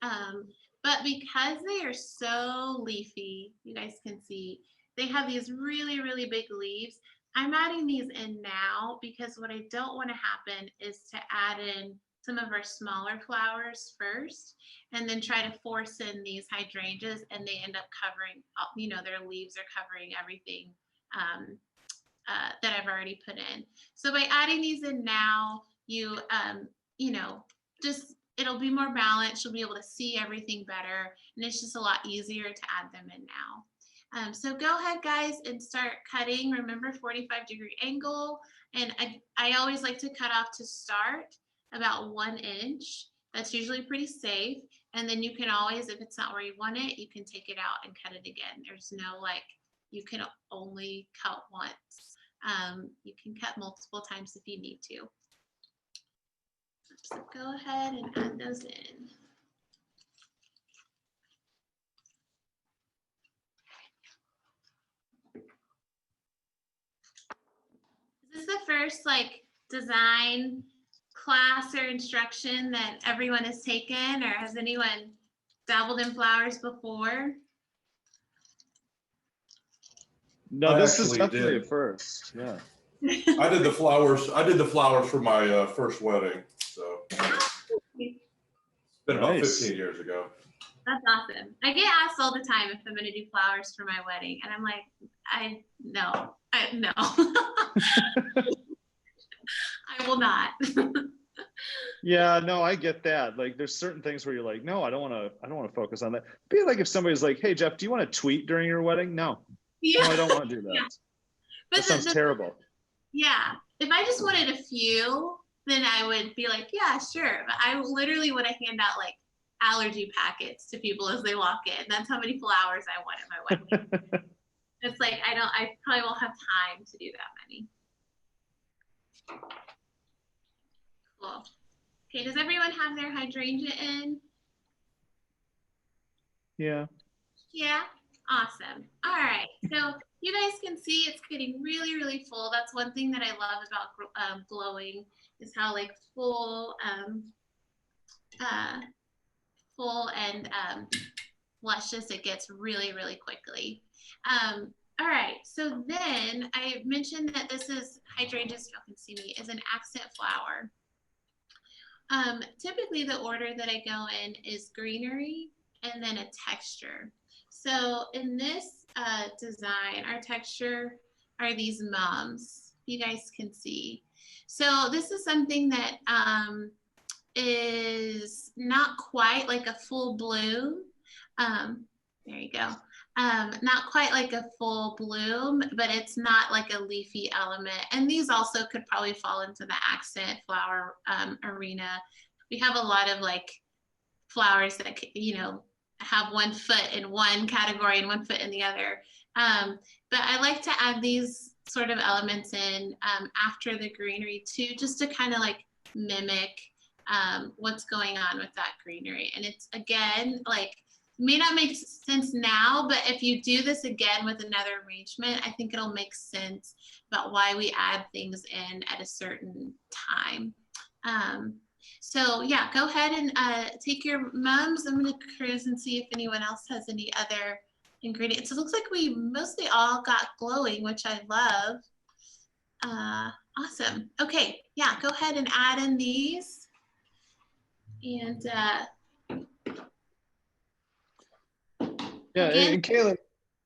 But because they are so leafy, you guys can see, they have these really, really big leaves. I'm adding these in now because what I don't want to happen is to add in some of our smaller flowers first and then try to force in these hydrangeas, and they end up covering, you know, their leaves are covering everything that I've already put in. So by adding these in now, you know, just it'll be more balanced. You'll be able to see everything better, and it's just a lot easier to add them in now. So go ahead, guys, and start cutting. Remember, 45-degree angle, and I always like to cut off to start about 1 inch. That's usually pretty safe. And then you can always, if it's not where you want it, you can take it out and cut it again. There's no like, you can only cut once. You can cut multiple times if you need to. So go ahead and add those in. Is this the first like design class or instruction that everyone has taken, or has anyone dabbled in flowers before? No, this is actually definitely did. a first. Yeah. I did the flowers. I did the flowers for my first wedding. So it's been about Nice. 15 years ago. That's awesome. I get asked all the time if I'm going to do flowers for my wedding, and I'm like, no. I will not. Yeah, no, I get that. Like, there's certain things where you're like, no, I don't want to focus on that. Be like if somebody's like, hey, Jeff, do you want to tweet during your wedding? No, Yeah. no, I don't want to do that. Yeah. That sounds terrible. Yeah. If I just wanted a few, then I would be like, yeah, sure. But I literally would have hand out like allergy packets to people as they walk in. That's how many flowers I want at my wedding. It's like, I probably won't have time to do that many. Cool. Okay, does everyone have their hydrangea in? Yeah. Yeah, awesome. All right, so you guys can see it's getting really, really full. That's one thing that I love about glowing, is how like full and luscious it gets really, really quickly. All right, so then I mentioned that this is hydrangeas, you can see me, is an accent flower. Typically the order that I go in is greenery and then a texture. So in this design, our texture are these mums, you guys can see. So this is something that is not quite like a full bloom. There you go. Not quite like a full bloom, but it's not like a leafy element. And these also could probably fall into the accent flower arena. We have a lot of like flowers that, you know, have 1 foot in one category and 1 foot in the other. But I like to add these sort of elements in after the greenery too, just to kind of like mimic what's going on with that greenery. And it's, again, like, may not make sense now, but if you do this again with another arrangement, I think it'll make sense about why we add things in at a certain time. So yeah, go ahead and take your mums. I'm gonna cruise and see if anyone else has any other ingredients. It looks like we mostly all got glowing, which I love. Awesome. Okay, yeah, go ahead and add in these. And yeah, again, and Kaylyn,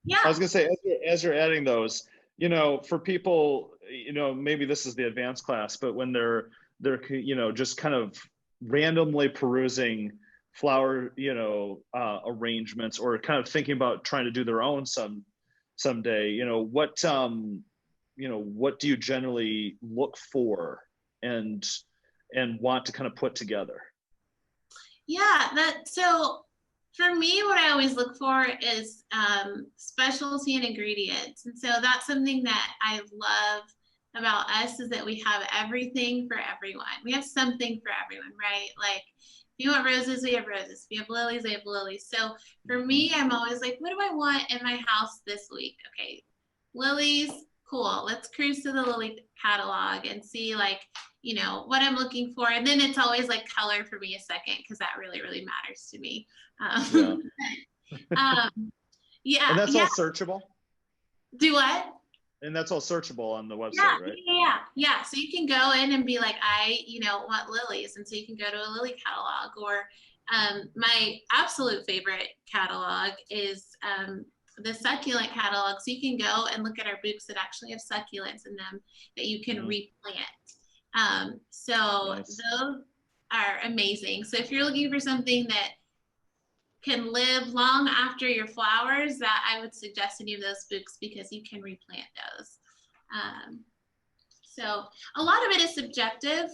yeah. I was gonna say, as you're adding those, you know, for people, you know, maybe this is the advanced class, but when they're you know, just kind of randomly perusing flower, you know, arrangements, or kind of thinking about trying to do their own someday, you know, what do you generally look for and want to kind of put together? Yeah, so for me, what I always look for is specialty and ingredients. And so that's something that I love about us, is that we have everything for everyone. We have something for everyone, right? Like, if you want roses, we have roses. If you have lilies, we have lilies. So for me, I'm always like, what do I want in my house this week? Okay, lilies, cool, let's cruise to the lily catalog and see like, you know, what I'm looking for. And then it's always like color for me a second, because that really, really matters to me. Yeah. And that's all searchable? Do what? And that's all searchable on the website, Yeah, right? yeah. So you can go in and be like, I, you know, want lilies. And so you can go to a lily catalog, or my absolute favorite catalog is the succulent catalog. So you can go and look at our bouqs that actually have succulents in them that you can replant. So those are amazing. So if you're looking for something that can live long after your flowers, that I would suggest any of those bouqs, because you can replant those. So a lot of it is subjective.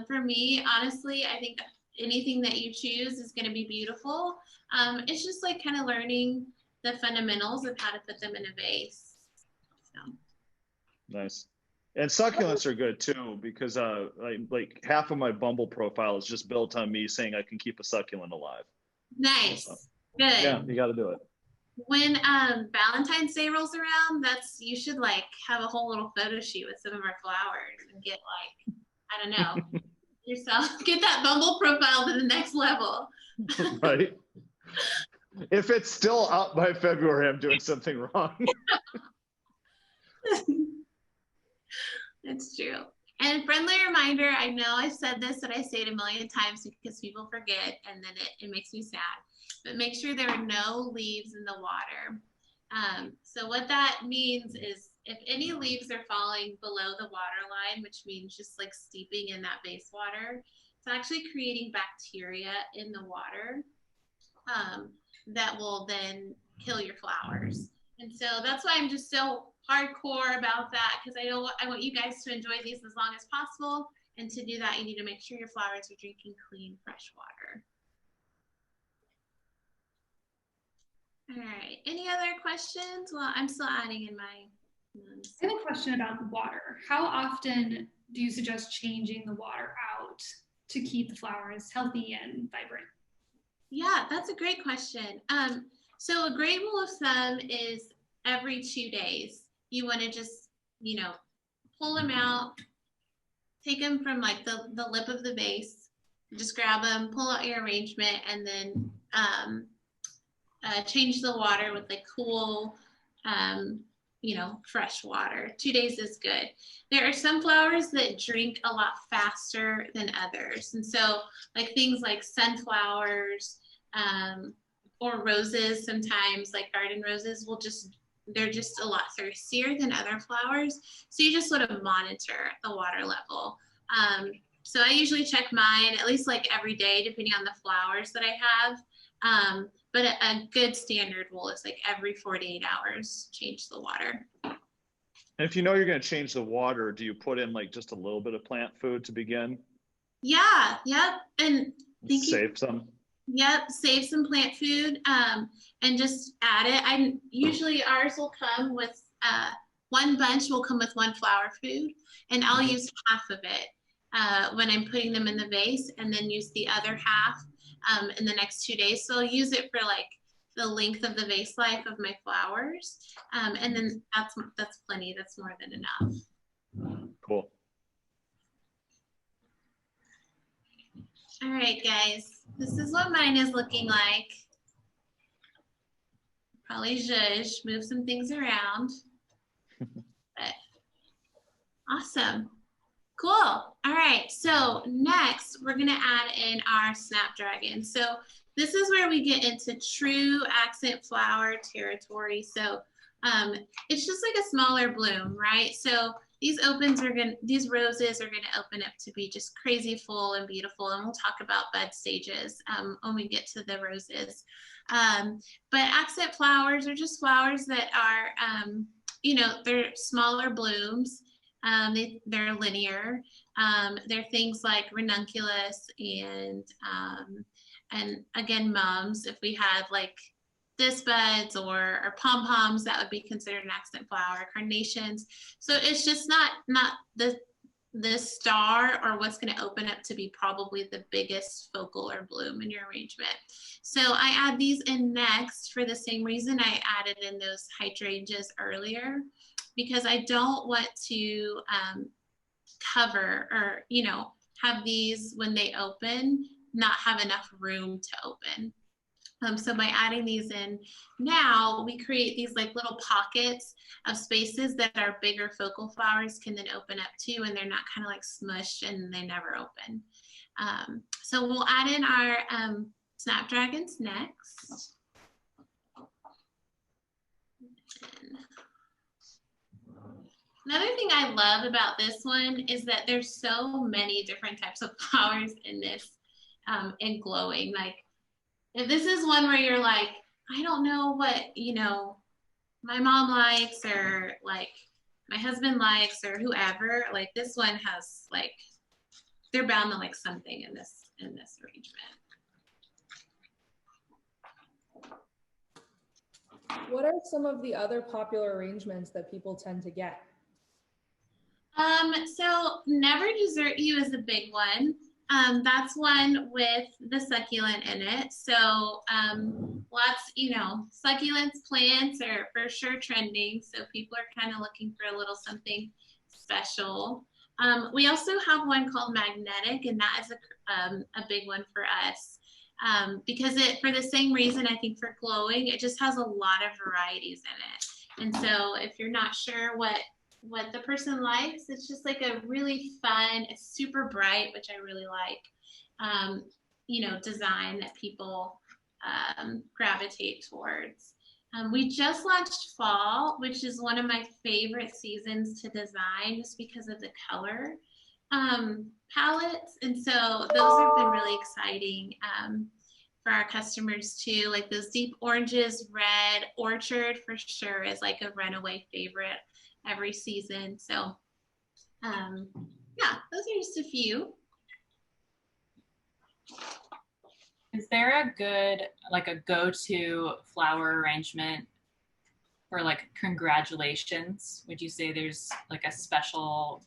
For me, honestly, I think anything that you choose is going to be beautiful. It's just like kind of learning the fundamentals of how to put them in a vase. So. Nice. And succulents are good too, because like half of my Bumble profile is just built on me saying I can keep a succulent alive. Nice. So, good. Yeah, you got to do it. When Valentine's Day rolls around, you should like have a whole little photo shoot with some of our flowers and get like, I don't know, get that Bumble profile to the next level. Right. If it's still up by February, I'm doing something wrong. It's true. And friendly reminder, I know I've said this, but I say it a million times because people forget, and then it makes me sad. But make sure there are no leaves in the water. So what that means is if any leaves are falling below the water line, which means just like steeping in that base water, it's actually creating bacteria in the water that will then kill your flowers. And so that's why I'm just so hardcore about that, because I want you guys to enjoy these as long as possible. And to do that, you need to make sure your flowers are drinking clean, fresh water. All right, any other questions? Well, I'm still adding in my notes. I have a question about the water. How often do you suggest changing the water out to keep the flowers healthy and vibrant? Yeah, that's a great question. So a great rule of thumb is every 2 days. You want to just, you know, pull them out, take them from like the lip of the vase, just grab them, pull out your arrangement, and then change the water with like cool, you know, fresh water. 2 days is good. There are some flowers that drink a lot faster than others. And so like things like sunflowers or roses, sometimes like garden roses they're just a lot thirstier than other flowers. So you just sort of monitor the water level. So I usually check mine at least like every day, depending on the flowers that I have. But a good standard rule is like every 48 hours, change the water. And if you know you're going to change the water, do you put in like just a little bit of plant food to begin? Yeah, yep. And save some. Yep, save some plant food and just add it. Usually ours will come with one bunch will come with one flower food, and I'll use half of it when I'm putting them in the vase, and then use the other half in the next 2 days. So I'll use it for like the length of the vase life of my flowers, and then that's plenty. That's more than enough. Cool. All right, guys. This is what mine is looking like. Probably zhuzh, move some things around. But awesome. Cool. All right. So next, we're going to add in our snapdragon. So this is where we get into true accent flower territory. So it's just like a smaller bloom, right? So these roses are going to open up to be just crazy full and beautiful. And we'll talk about bud stages when we get to the roses. But accent flowers are just flowers that are, you know, they're smaller blooms. They're linear. They're things like ranunculus and again, mums. If we had like disbuds or pom-poms, that would be considered an accent flower. Carnations. So it's just not the star or what's going to open up to be probably the biggest focal or bloom in your arrangement. So I add these in next for the same reason I added in those hydrangeas earlier. because I don't want to cover or, you know, have these when they open, not have enough room to open. So by adding these in now, we create these like little pockets of spaces that our bigger focal flowers can then open up to, and they're not kind of like smushed and they never open. So we'll add in our snapdragons next. Another thing I love about this one is that there's so many different types of flowers in this and glowing. Like, if this is one where you're like, I don't know what, you know, my mom likes or like my husband likes or whoever, like this one has like, they're bound to like something in this arrangement. What are some of the other popular arrangements that people tend to get? So Never Desert You is a big one. That's one with the succulent in it. So lots, you know, succulents plants are for sure trending. So people are kind of looking for a little something special. We also have one called Magnetic, and that is a big one for us. Because for the same reason, I think for glowing, it just has a lot of varieties in it. And so if you're not sure what the person likes, it's just like a really fun, it's super bright, which I really like, you know, design that people gravitate towards. We just launched Fall, which is one of my favorite seasons to design just because of the color palettes. And so those have been really exciting for our customers too. Like those deep oranges, red, orchard for sure is like a runaway favorite every season. So yeah, those are just a few. Is there a good, like a go-to flower arrangement for like congratulations? Would you say there's like a special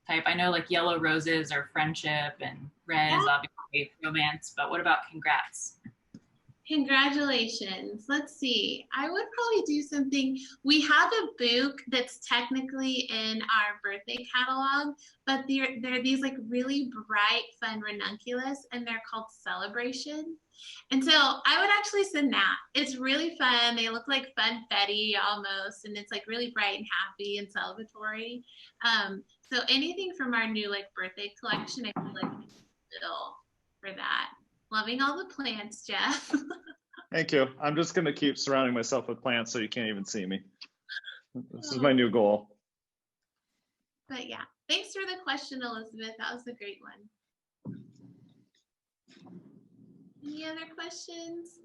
type? I know like yellow roses or friendship, and red is obviously romance, but what about congrats? Congratulations. Let's see. I would probably do something. We have a bouqs that's technically in our birthday catalog, but they're these like really bright, fun ranunculus, and they're called Celebration. And so I would actually send that. It's really fun. They look like funfetti almost, and it's like really bright and happy and celebratory. So anything from our new like birthday collection, I feel like it'll for that. Loving all the plants, Jeff. Thank you. I'm just going to keep surrounding myself with plants so you can't even see me. This is my new goal. But yeah, thanks for the question, Elizabeth. That was a great one. Any other questions?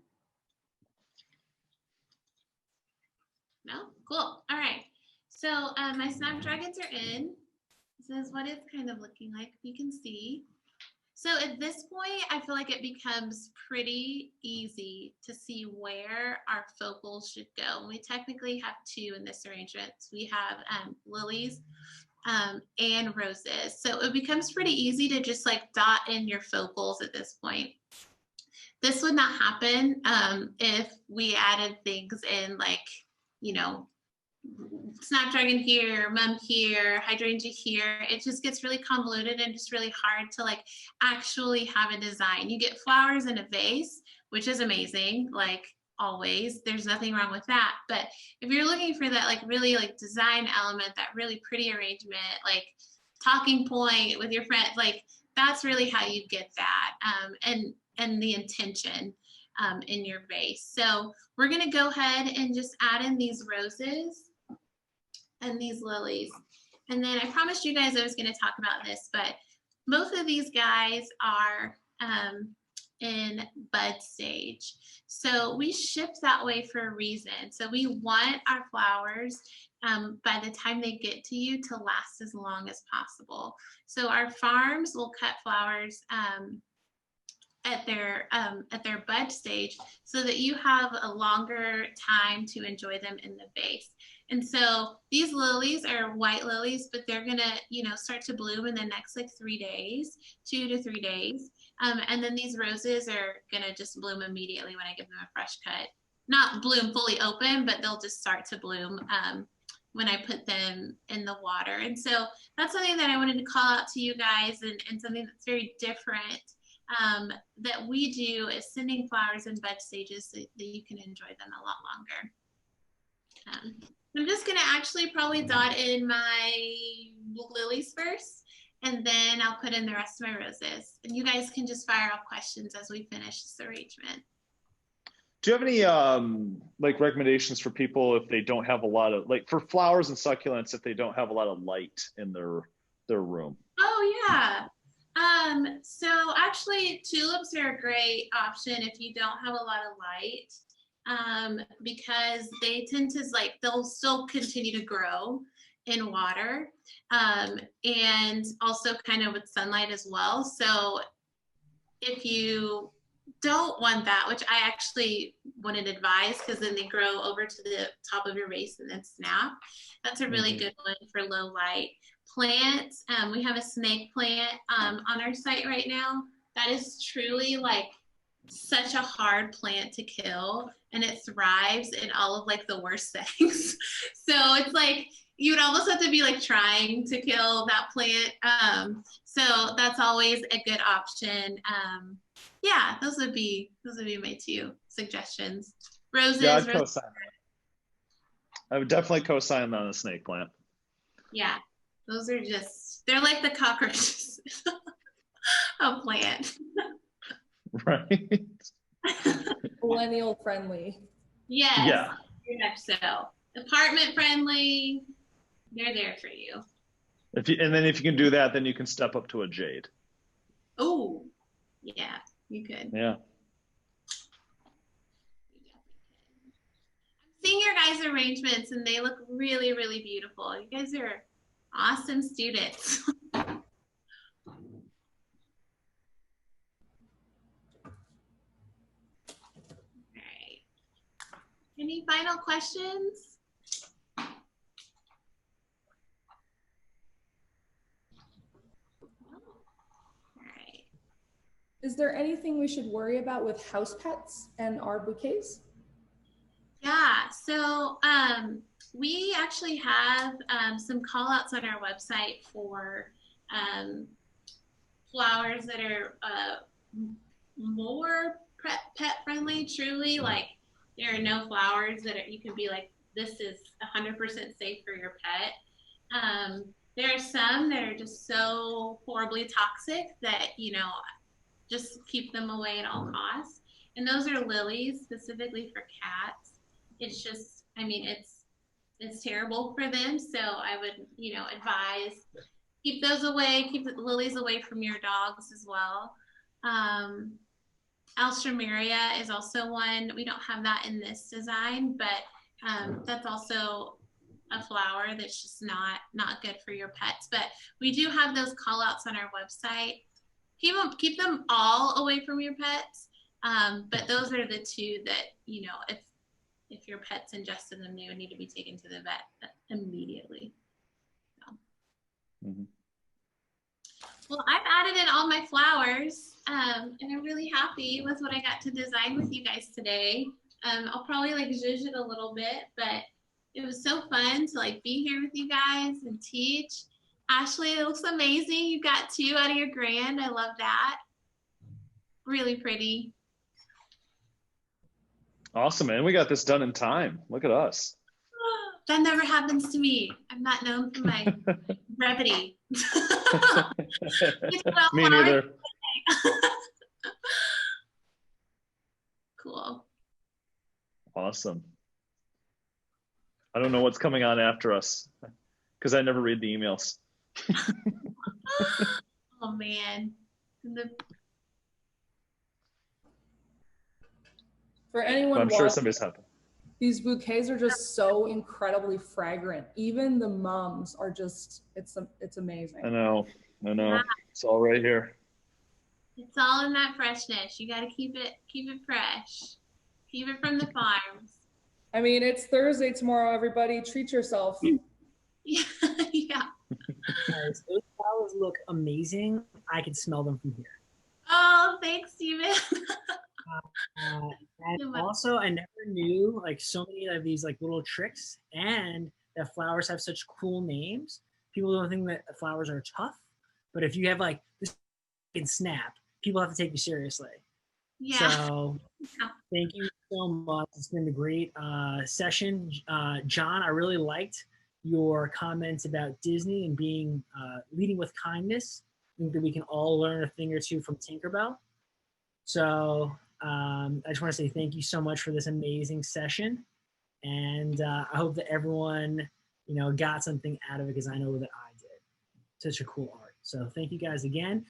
No? Cool. All right. So my snapdragons are in. This is what it's kind of looking like. You can see. So at this point, I feel like it becomes pretty easy to see where our focals should go. We technically have two in this arrangement. We have lilies and roses. So it becomes pretty easy to just like dot in your focals at this point. This would not happen if we added things in like, you know, snapdragon here, mum here, hydrangea here. It just gets really convoluted and just really hard to like actually have a design. You get flowers in a vase, which is amazing, like always. There's nothing wrong with that. But if you're looking for that like really like design element, that really pretty arrangement, like talking point with your friends, like that's really how you get that and the intention in your vase. So we're gonna go ahead and just add in these roses and these lilies. And then I promised you guys I was going to talk about this, but both of these guys are in bud stage. So we ship that way for a reason. So we want our flowers by the time they get to you to last as long as possible. So our farms will cut flowers at their bud stage so that you have a longer time to enjoy them in the vase. And so these lilies are white lilies, but they're gonna, you know, start to bloom in the next like 3 days, 2 to 3 days. And then these roses are gonna just bloom immediately when I give them a fresh cut. Not bloom fully open, but they'll just start to bloom when I put them in the water. And so that's something that I wanted to call out to you guys, and something that's very different that we do is sending flowers in bud stages so that you can enjoy them a lot longer. I'm just gonna actually probably dot in my lilies first, and then I'll put in the rest of my roses. And you guys can just fire off questions as we finish this arrangement. Do you have any like recommendations for people if they don't have a lot of, like for flowers and succulents, if they don't have a lot of light in their room? Oh yeah. So actually tulips are a great option if you don't have a lot of light, because they tend to they'll still continue to grow in water, and also kind of with sunlight as well. So if you don't want that, which I actually wouldn't advise, because then they grow over to the top of your vase and then snap. That's a really good one for low light. Plants, we have a snake plant on our site right now. That is truly like such a hard plant to kill, and it thrives in all of like the worst settings. So it's like you would almost have to be like trying to kill that plant. So that's always a good option. Yeah, those would be my two suggestions. Roses. Yeah, I'd co-sign. I would definitely co-sign on the snake plant. Yeah, those are they're like the cockroaches of plant. Right. Millennial friendly. Yes. Yeah. Very much so. Apartment friendly. They're there for you. And then if you can do that, then you can step up to a jade. Oh, yeah, you could. Yeah. I'm seeing your guys' arrangements, and they look really, really beautiful. You guys are awesome students. All right. Any final questions? Is there anything we should worry about with house pets and our bouquets? Yeah, so we actually have some call outs on our website for flowers that are more pet friendly, truly. Like there are no flowers that you can be like, this is 100% safe for your pet. There are some that are just so horribly toxic that, just keep them away at all costs. And those are lilies specifically for cats. It's just, it's terrible for them. So I would, advise keep those away, keep the lilies away from your dogs as well. Alstroemeria is also one. We don't have that in this design, but that's also a flower that's just not good for your pets. But we do have those call outs on our website. Keep them all away from your pets. But those are the two that, if your pet's ingested them, they would need to be taken to the vet immediately. So. Well, I've added in all my flowers, and I'm really happy with what I got to design with you guys today. I'll probably zhuzh it a little bit, but it was so fun to be here with you guys and teach. Ashley, it looks amazing. You got 2 out of your grand. I love that. Really pretty. Awesome, man. We got this done in time. Look at us. That never happens to me. I'm not known for my brevity. Me neither. Cool. Awesome. I don't know what's coming on after us because I never read the emails. Oh man. For anyone I'm sure watching, somebody's happy. these bouquets are just so incredibly fragrant. Even the mums are just, it's amazing. I know. It's all right here. It's all in that freshness. You got to keep it fresh. Keep it from the farms. It's Thursday tomorrow, everybody. Treat yourself. Yeah. Guys, those flowers look amazing. I can smell them from here. Oh, thanks, Steven. And also, I never knew so many of these little tricks, and that flowers have such cool names. People don't think that flowers are tough, but if you have like this can snap, people have to take you seriously. Yeah. So thank you so much. It's been a great session. John, I really liked your comments about Disney and being leading with kindness. I think that we can all learn a thing or two from Tinkerbell. So I just want to say thank you so much for this amazing session. And I hope that everyone, got something out of it, because I know that I did. Such a cool art. So thank you guys again.